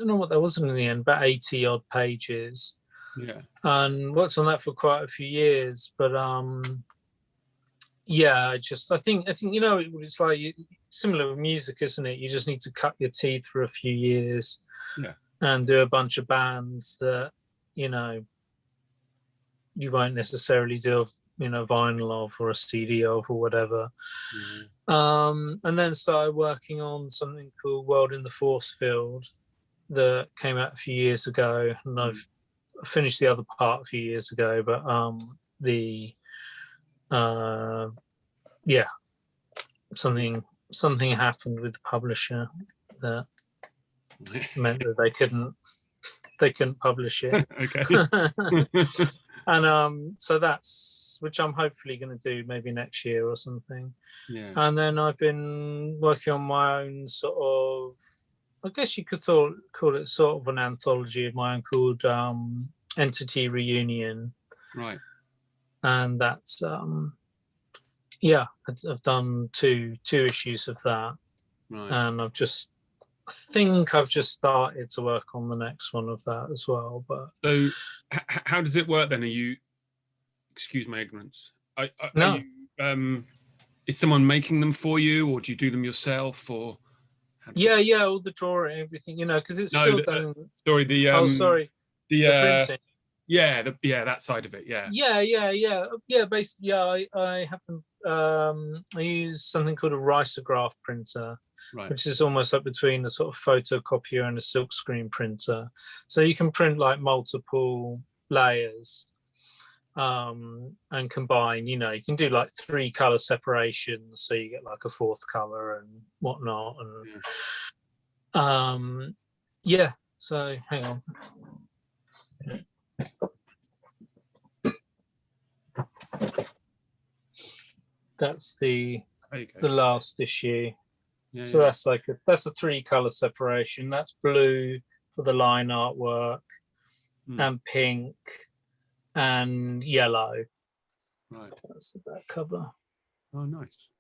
know what that was in the end, about 80 odd pages. And worked on that for quite a few years, but I think it's like similar with music, isn't it? You just need to cut your teeth for a few years and do a bunch of bands that you won't necessarily do vinyl of or a CD of or whatever. And then started working on something called World in the Force Field that came out a few years ago, and I've finished the other part a few years ago, but something happened with the publisher that meant that they couldn't publish it. And so that's, which I'm hopefully going to do maybe next year or something. And then I've been working on my own sort of, I guess you could call it sort of an anthology of my own called Entity Reunion. And that's I've done two issues of that. And I think I've just started to work on the next one of that as well. But so how does it work then? Are you, excuse my ignorance, no. Is someone making them for you, or do you do them yourself, or all the drawing, everything, because it's still done. Sorry, the printing. That side of it. Basically, I have them. I use something called a risograph printer, which is almost up between a sort of photocopier and a silkscreen printer. So you can print like multiple layers and combine. You can do like 3 color separations, so you get like a 4th color and whatnot. And so hang on. That's the last issue. So that's that's a 3 color separation. That's blue for the line artwork, and pink and yellow. That's the back cover. Oh, nice.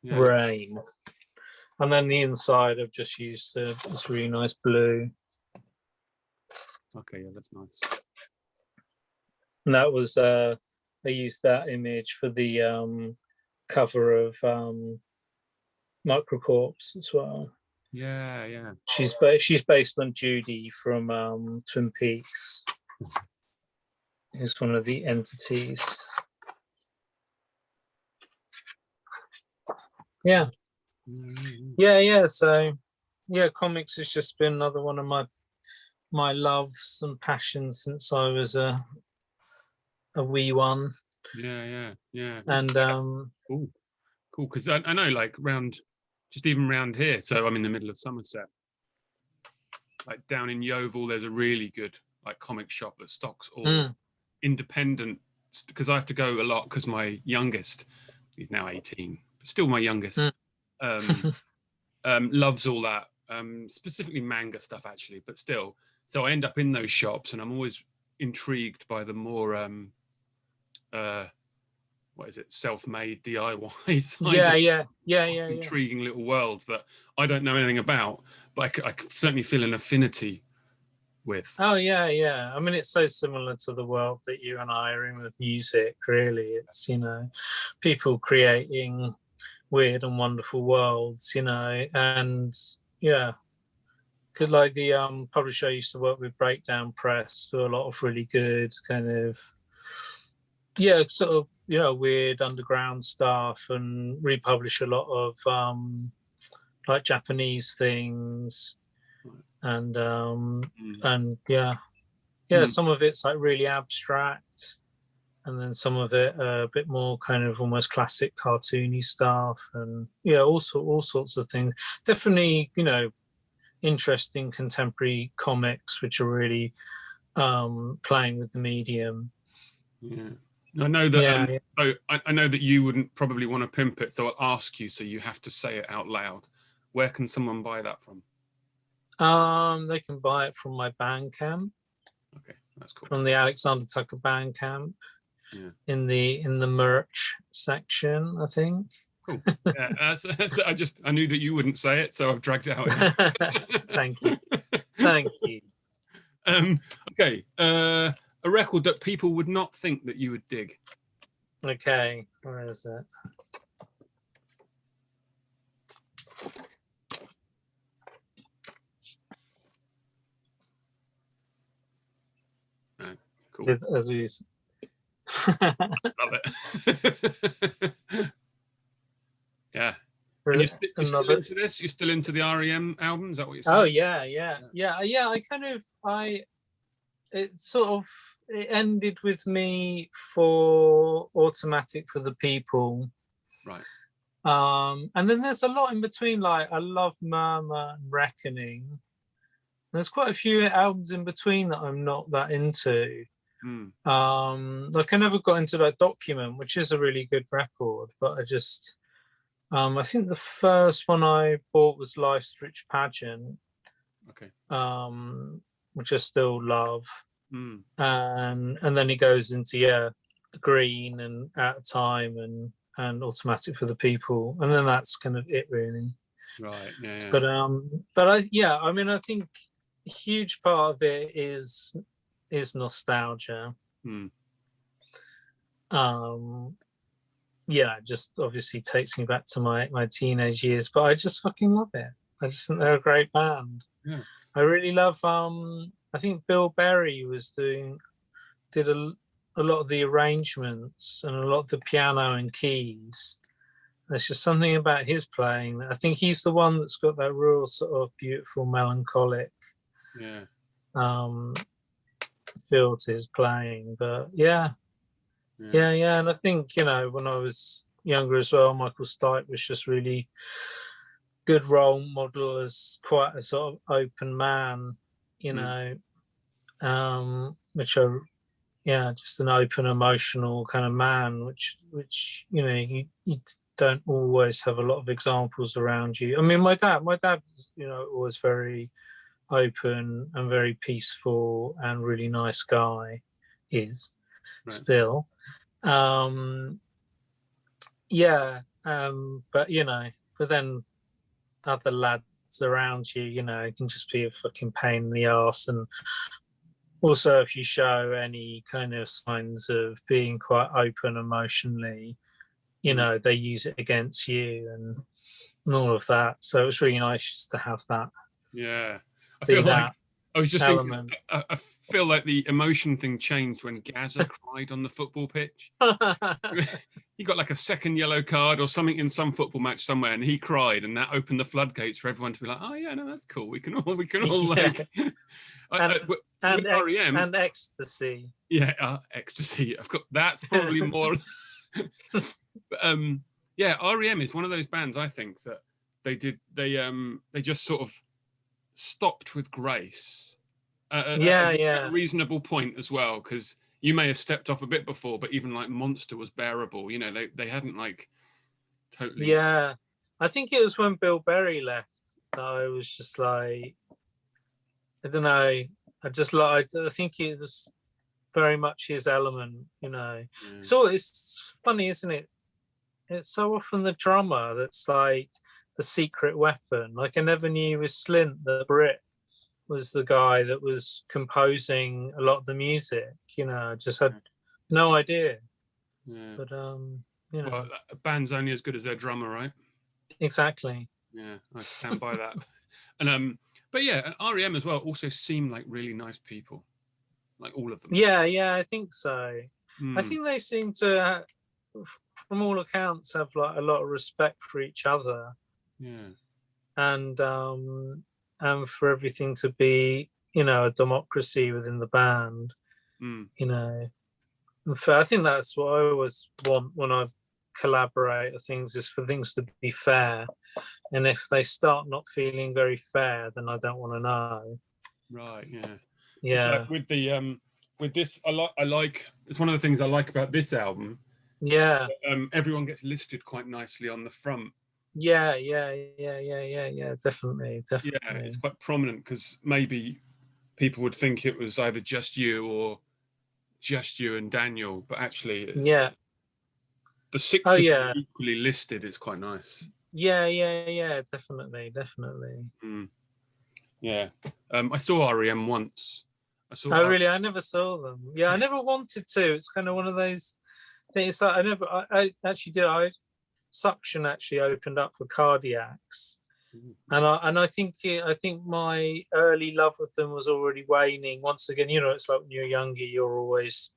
Rain. And then the inside I've just used this really nice blue. Okay, that's nice. And that was I used that image for the cover of Microcorps as well. Yeah. She's based on Judy from Twin Peaks. Who's one of the entities. Yeah. So, comics has just been another one of my loves and passions since I was a wee one. Yeah. And cool, because I know, like, even round here. So I'm in the middle of Somerset. Like down in Yeovil, there's a really good like comic shop that stocks all independent. Because I have to go a lot because my youngest, he's now 18, but still my youngest, loves all that. Specifically manga stuff, actually, but still. So I end up in those shops, and I'm always intrigued by the more self-made DIY side. Intriguing little world that I don't know anything about, but I can certainly feel an affinity with. Oh yeah. I mean, it's so similar to the world that you and I are in with music. Really, it's people creating weird and wonderful worlds, and could like the publisher I used to work with, Breakdown Press, do a lot of really good kind of sort of weird underground stuff, and republish a lot of like Japanese things, and some of it's like really abstract, and then some of it a bit more kind of almost classic cartoony stuff, and all sorts of things. Definitely interesting contemporary comics which are really playing with the medium. I know that so I know that you wouldn't probably want to pimp it, so I'll ask you, so you have to say it out loud. Where can someone buy that from? They can buy it from my Bandcamp. Okay, that's cool. From the Alexander Tucker Bandcamp. In the merch section, I think. Cool. Yeah, I knew that you wouldn't say it, so I've dragged it out. Thank you. Okay. A record that people would not think that you would dig. Okay, where is it? No, cool. As we love it. Yeah. You're still into this? You're still into the REM album? Is that what you're saying? Oh yeah. It ended with me for Automatic for the People. Right. And then there's a lot in between. Like I love Murmur and Reckoning. There's quite a few albums in between that I'm not that into. Like I never got into that Document, which is a really good record, but I just I think the first one I bought was Life's Rich Pageant. Okay. Which I still love. And then he goes into Green and Out of Time and Automatic for the People, and then that's kind of it really. Right. Yeah. But I mean, I think a huge part of it is nostalgia. Just obviously takes me back to my teenage years, but I just fucking love it. I just think they're a great band. Yeah. I really love I think Bill Berry did a lot of the arrangements and a lot of the piano and keys. There's just something about his playing. I think he's the one that's got that real sort of beautiful melancholic feel to his playing. But yeah. And I think when I was younger as well, Michael Stipe was just really good role model as quite a sort of open man, which are just an open emotional kind of man, which you don't always have a lot of examples around you. I mean, my dad was always very open and very peaceful and really nice guy, still. But then other lads around you, it can just be a fucking pain in the arse, and Also, if you show any kind of signs of being quite open emotionally, you know, they use it against you and all of that. So it's really nice just to have that. Yeah, I feel like I was just element. thinking. I feel like the emotion thing changed when Gaza cried on the football pitch. He got like a second yellow card or something in some football match somewhere, and he cried, and that opened the floodgates for everyone to be like, "Oh yeah, no, that's cool. We can all like." And REM and ecstasy. Yeah, ecstasy. I've got that's probably more. But, yeah, REM is one of those bands I think that they just sort of stopped with grace. At a reasonable point as well, because you may have stepped off a bit before, but even like Monster was bearable. You know, they hadn't like totally. Yeah, I think it was when Bill Berry left that I was just like, I don't know. I think it was very much his element, you know. Yeah. So it's funny, isn't it? It's so often the drummer that's like the secret weapon. Like I never knew with Slint that Brit was the guy that was composing a lot of the music. You know, I just had no idea. Yeah. But you know, well, a band's only as good as their drummer, right? Exactly. Yeah, I stand by that. And but yeah, and REM as well also seem like really nice people, like all of them. Yeah, I think so. I think they seem to, from all accounts, have like a lot of respect for each other. Yeah. And for everything to be, you know, a democracy within the band. You know, I think that's what I always want when I collaborate with things, is for things to be fair. And if they start not feeling very fair, then I don't want to know. Right. Yeah. Yeah. Like with the with this, I like. It's one of the things I like about this album. Yeah. Everyone gets listed quite nicely on the front. Yeah. Definitely. Yeah, it's quite prominent because maybe people would think it was either just you or just you and Daniel, but actually, it's, the six of them equally listed. It's quite nice. Yeah, definitely. Yeah, I saw REM once. Really? I never saw them. Yeah, I never wanted to. It's kind of one of those things that I actually did. Suction actually opened up for Cardiacs, and I think my early love with them was already waning. Once again, you know, it's like when you're younger, you're always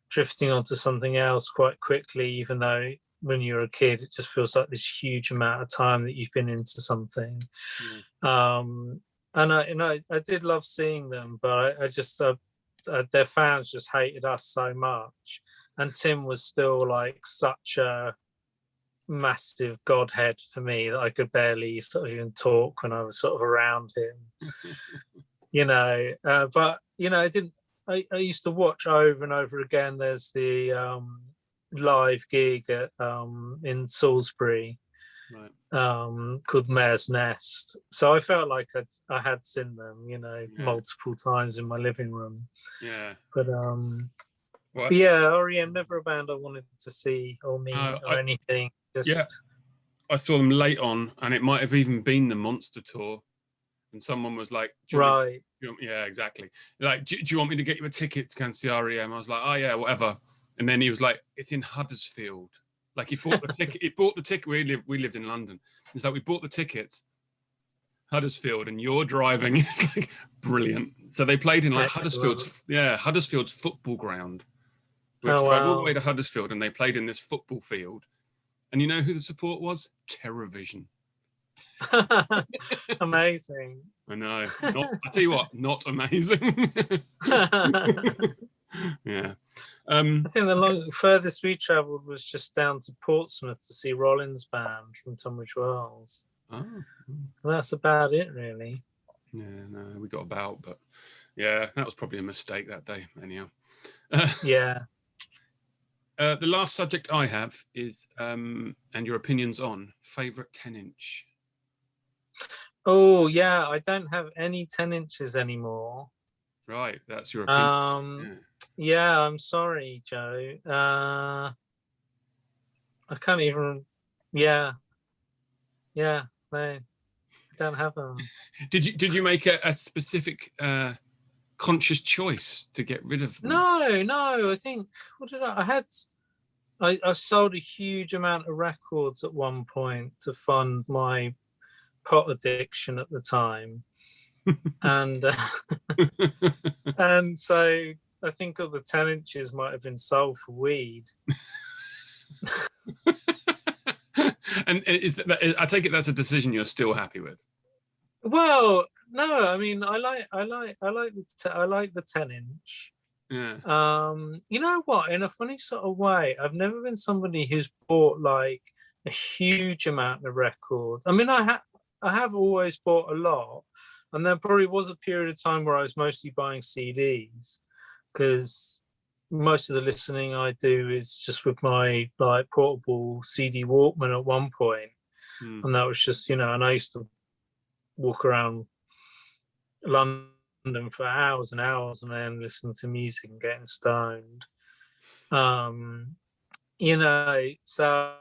drifting onto something else quite quickly, even though when you're a kid, it just feels like this huge amount of time that you've been into something. And I did love seeing them, but I just their fans just hated us so much, and Tim was still like such a massive godhead for me that I could barely sort of even talk when I was sort of around him. You know, but you know, I used to watch over and over again. There's the live gig at in Salisbury, called Mare's Nest. So I felt like I had seen them, you know, multiple times in my living room. Yeah. But yeah, REM, never a band I wanted to see or meet or anything. I saw them late on, and it might have even been the Monster tour. And someone was like, yeah, exactly. Like, do you want me to get you a ticket to go and see REM? I was like, oh yeah, whatever. And then he was like, it's in Huddersfield. Like he bought the ticket. He bought the ticket. We lived in London. It's like we bought the tickets, Huddersfield, and you're driving. It's like brilliant. So they played in like Huddersfield's football ground. We had to drive all the way to Huddersfield, and they played in this football field. And you know who the support was? Terrorvision. Amazing. I know. I tell you what, not amazing. Yeah. I think the furthest we travelled was just down to Portsmouth to see Rollins' band from Tunbridge Wells. Oh. That's about it, really. Yeah, no, we got about, but yeah, that was probably a mistake that day. Anyhow. Yeah. The last subject I have is, and your opinions on favourite 10-inch. Oh yeah, I don't have any 10 inches anymore. Right, that's your opinion. Yeah, I'm sorry, Joe. I can't even. Yeah, no, I don't have them. Did you make a specific conscious choice to get rid of them? No. I think I sold a huge amount of records at one point to fund my pot addiction at the time, and and so I think all the 10 inches might have been sold for weed. And I take it that's a decision you're still happy with. Well, no, I mean, I like the 10-inch. Yeah. You know what? In a funny sort of way, I've never been somebody who's bought like a huge amount of records. I mean, I have always bought a lot, and there probably was a period of time where I was mostly buying CDs, because most of the listening I do is just with my like portable CD Walkman at one point, and that was just, you know, and I used to walk around London for hours and hours and then listening to music and getting stoned. You know, so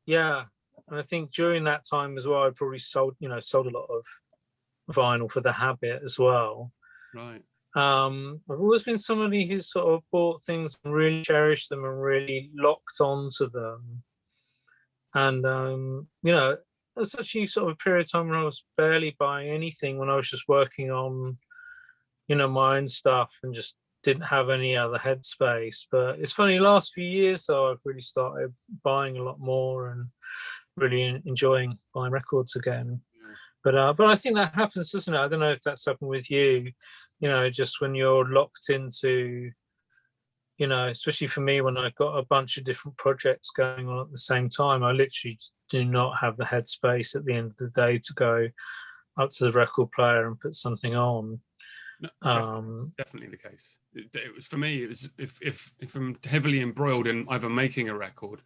yeah. And I think during that time as well, I probably sold a lot of vinyl for the habit as well. Right. I've always been somebody who's sort of bought things and really cherished them and really locked onto them. And you know, there's actually sort of a period of time when I was barely buying anything, when I was just working on, you know, my own stuff and just didn't have any other headspace. But it's funny, the last few years though, I've really started buying a lot more and really enjoying buying records again. Yeah. But I think that happens, doesn't it? I don't know if that's happened with you, you know, just when you're locked into, you know, especially for me, when I've got a bunch of different projects going on at the same time, I literally do not have the headspace at the end of the day to go up to the record player and put something on. No, definitely the case. It was for me. It was if I'm heavily embroiled in either making a record,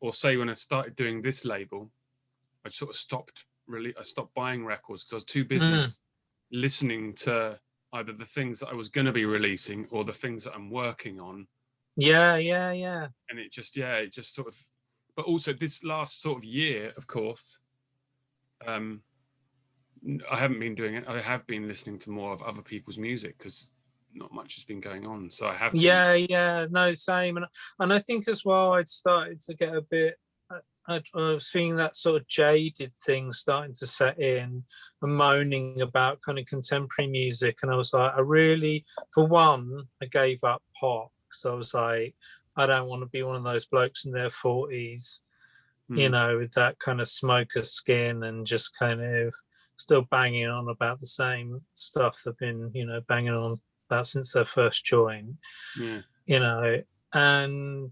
or say when I started doing this label, I sort of stopped buying records because I was too busy listening to either the things that I was going to be releasing or the things that I'm working on. Yeah. And it just sort of, but also this last sort of year, of course, I haven't been doing it. I have been listening to more of other people's music because not much has been going on. So I have. Yeah. No, same. And I think as well, I'd started to get a bit. I was feeling that sort of jaded thing starting to set in, and moaning about kind of contemporary music. And I was like, for one, I gave up pop. So I was like, I don't want to be one of those blokes in their 40s, you know, with that kind of smoker skin and just kind of still banging on about the same stuff they've been, you know, banging on about since their first join. Yeah. You know, and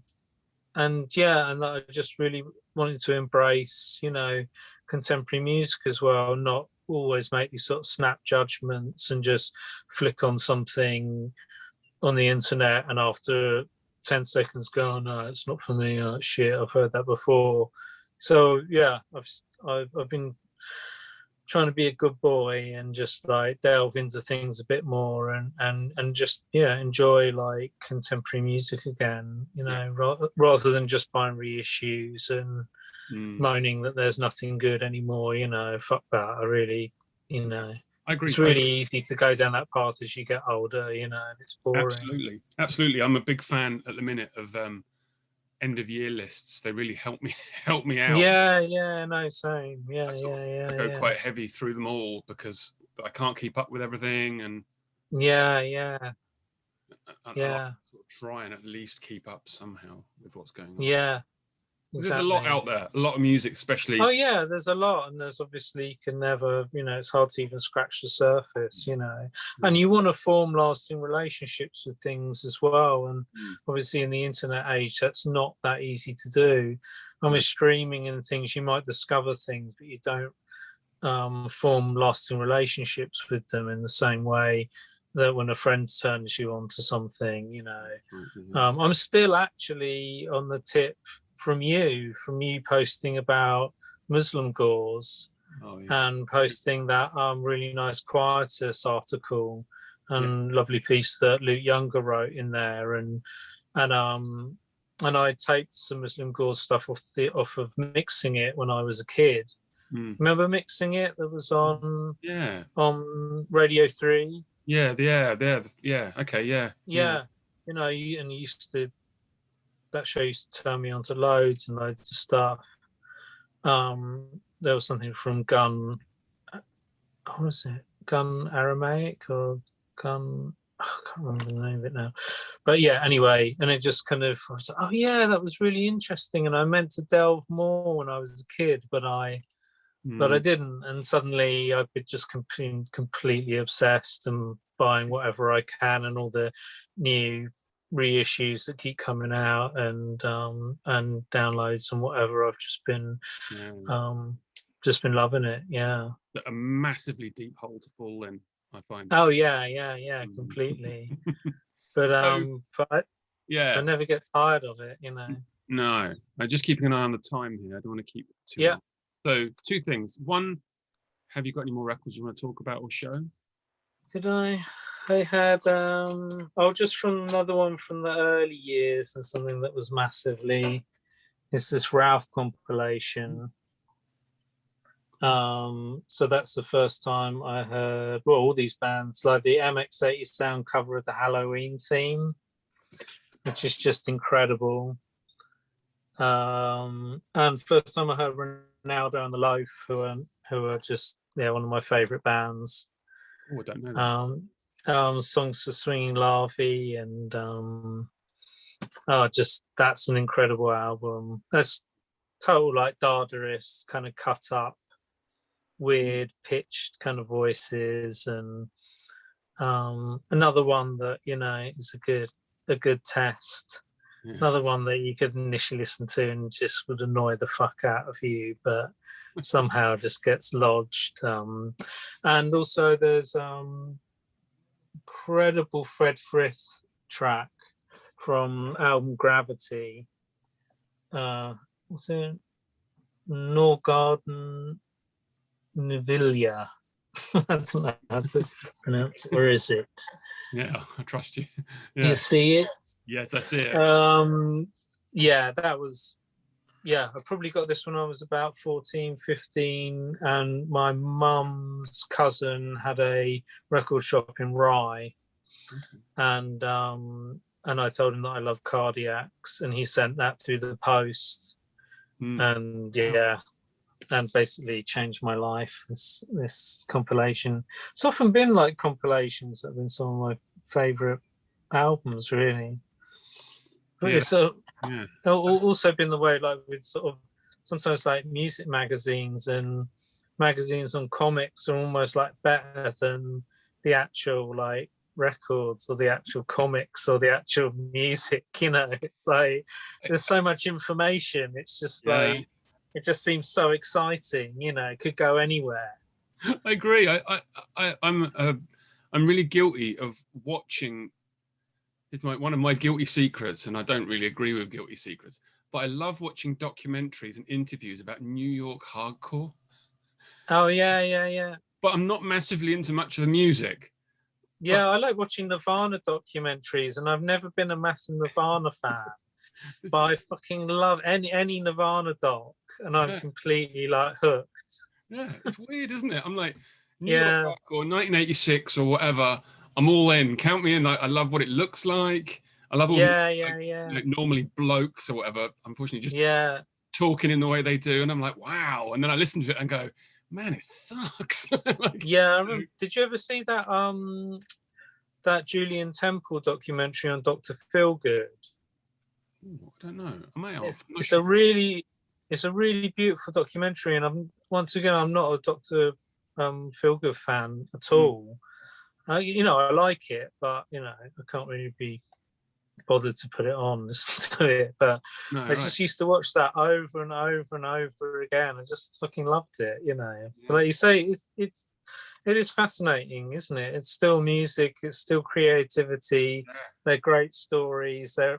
I just really wanted to embrace, you know, contemporary music as well, not always make these sort of snap judgments and just flick on something on the internet and after 10 seconds go, oh, no, it's not for me, shit, I've heard that before. So yeah, I've been trying to be a good boy and just like delve into things a bit more and just enjoy like contemporary music again, you know, rather than just buying reissues and moaning that there's nothing good anymore. You know, fuck that. I really, you know, I agree. It's really easy to go down that path as you get older, you know, and it's boring. Absolutely. I'm a big fan at the minute of end of year lists. They really help me out. Yeah, no, same. Yeah, I go quite heavy through them all because I can't keep up with everything, and yeah. I like sort of try and at least keep up somehow with what's going on. Yeah. Exactly. There's a lot out there, a lot of music, especially. Oh yeah, there's a lot, and there's obviously you can never, you know, it's hard to even scratch the surface, you know. And you want to form lasting relationships with things as well, and obviously in the internet age, that's not that easy to do. And with streaming and things, you might discover things, but you don't form lasting relationships with them in the same way that when a friend turns you on to something, you know. I'm still actually on the tip from you posting about Muslim gauze and posting that really nice Quietus article and lovely piece that Luke Younger wrote in there, and I taped some Muslim gauze stuff off of Mixing It when I was a kid. Remember Mixing It? That was on Radio 3. Yeah, yeah. Okay, yeah. Yeah, you know, and you used to, that show used to turn me on to loads and loads of stuff. There was something from Gun, what was it? Gun Aramaic or Gun, I can't remember the name of it now. But yeah, anyway, and it just kind of, I was like, oh yeah, that was really interesting. And I meant to delve more when I was a kid, but I didn't. And suddenly I could just completely obsessed and buying whatever I can and all the new reissues that keep coming out and downloads and whatever. I've just been loving it. Yeah. A massively deep hole to fall in, I find. Oh yeah, completely. But but I never get tired of it, you know. No, I'm just keeping an eye on the time here. I don't want to keep it too long. So 2 things. One, have you got any more records you want to talk about or show? Did I? I had just from another one from the early years and something that was massively. It's this Ralph compilation. So that's the first time I heard all these bands, like the MX80 Sound cover of the Halloween theme, which is just incredible. And first time I heard Ronaldo and the Loaf, who are just one of my favorite bands. Oh, I don't know. Songs for Swinging Larvae and just that's an incredible album. That's total like Dadaist, kind of cut up, weird pitched kind of voices, and another one that is a good test. Yeah. Another one that you could initially listen to and just would annoy the fuck out of you, but somehow just gets lodged. And also there's incredible Fred Frith track from album Gravity. What's it? Norgarden Nivilia. I don't know how to pronounce it. Where is it? Yeah, I trust you. Yeah. You see it? Yes, I see it. That was, I probably got this when I was about 14, 15, and my mum's cousin had a record shop in Rye, and I told him that I love Cardiacs, and he sent that through the post, and and basically changed my life. This compilation. It's often been like compilations that have been some of my favorite albums, really. But it's also been the way, like with sort of sometimes like music magazines and magazines on comics are almost like better than the actual like records or the actual comics or the actual music. It's like there's so much information. It's just like it just seems so exciting. It could go anywhere. I agree. I'm really guilty of watching. It's one of my guilty secrets, and I don't really agree with guilty secrets, but I love watching documentaries and interviews about New York hardcore. Oh, yeah. But I'm not massively into much of the music. Yeah, I like watching Nirvana documentaries, and I've never been a massive Nirvana fan. But I fucking love any Nirvana doc, and I'm completely like hooked. Yeah, it's weird, isn't it? I'm like, New York hardcore, 1986 or whatever. I'm all in. Count me in. I love what it looks like. I love all like normally blokes or whatever. Unfortunately, just talking in the way they do, and I'm like, wow. And then I listen to it and go, man, it sucks. Like, did you ever see that that Julian Temple documentary on Dr. Feelgood? Ooh, I don't know. I may have. It's a really beautiful documentary, and I'm not a Dr. Feelgood fan at all. I like it, but I can't really be bothered to put it on, listen to it. But I just used to watch that over and over and over again. I just fucking loved it, But like you say, it is fascinating, isn't it? It's still music, it's still creativity. They're great stories. They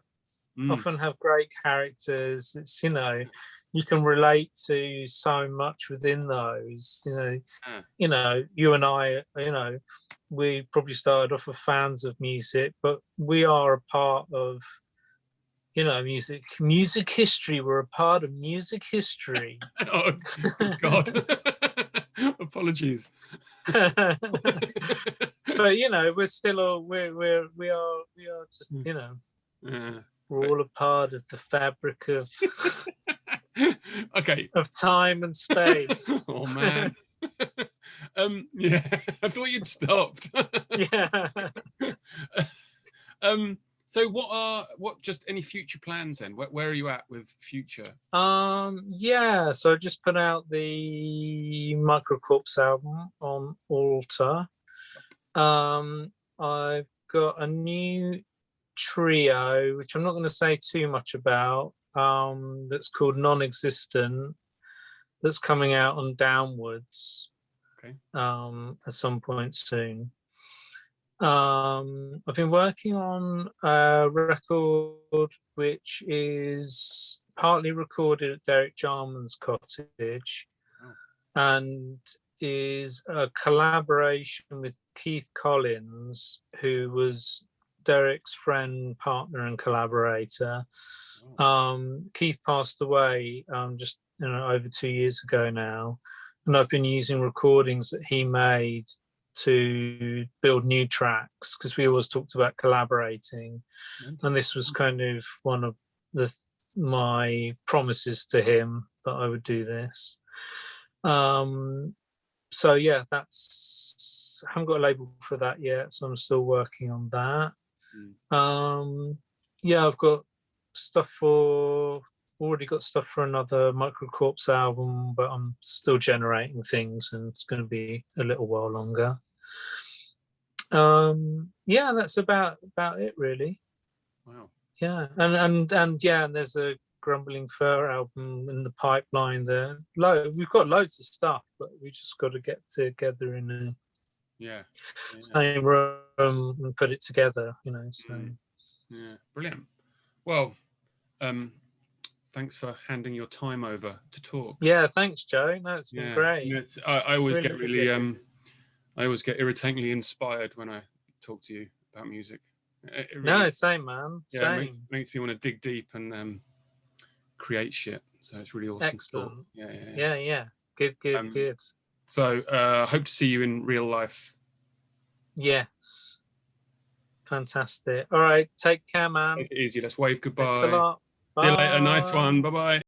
often have great characters. It's you can relate to so much within those. You and I, we probably started off as fans of music, but we are a part of, music history. We're a part of music history. Oh, God. Apologies. But you know, we're still all we are just, you know, we're all a part of the fabric of okay, of time and space. Oh man. Yeah, I thought you'd stopped. Yeah. So what just any future plans then? Where are you at with future? Yeah, so I just put out the Microcorps album on Alta. I've got a new trio, which I'm not going to say too much about, that's called Non-Existent, that's coming out on Downwards. Okay. At some point soon. I've been working on a record which is partly recorded at Derek Jarman's cottage, and is a collaboration with Keith Collins, who was Derek's friend, partner, and collaborator. Keith passed away just over 2 years ago now, and I've been using recordings that he made to build new tracks, because we always talked about collaborating, and this was kind of one of my promises to him that I would do this. So yeah, I haven't got a label for that yet, so I'm still working on that. Yeah, I've got already got stuff for another Microcorps album, but I'm still generating things, and it's going to be a little while longer. Yeah, that's about it really. Wow. Yeah, and yeah, and there's a Grumbling Fur album in the pipeline there. We've got loads of stuff, but we just got to get together in a same room and put it together, you know. So yeah, brilliant. Well, thanks for handing your time over to talk. Yeah, thanks, Joe. No, it's been great. You know, I always get really I always get irritatingly inspired when I talk to you about music. No, same, man. Yeah, same. It makes me want to dig deep and create shit. So it's really awesome. Excellent. Yeah. Good. So hope to see you in real life. Yes. Fantastic. All right. Take care, man. Take it easy. Let's wave goodbye. Thanks a lot. Bye. See you later. Nice one. Bye-bye.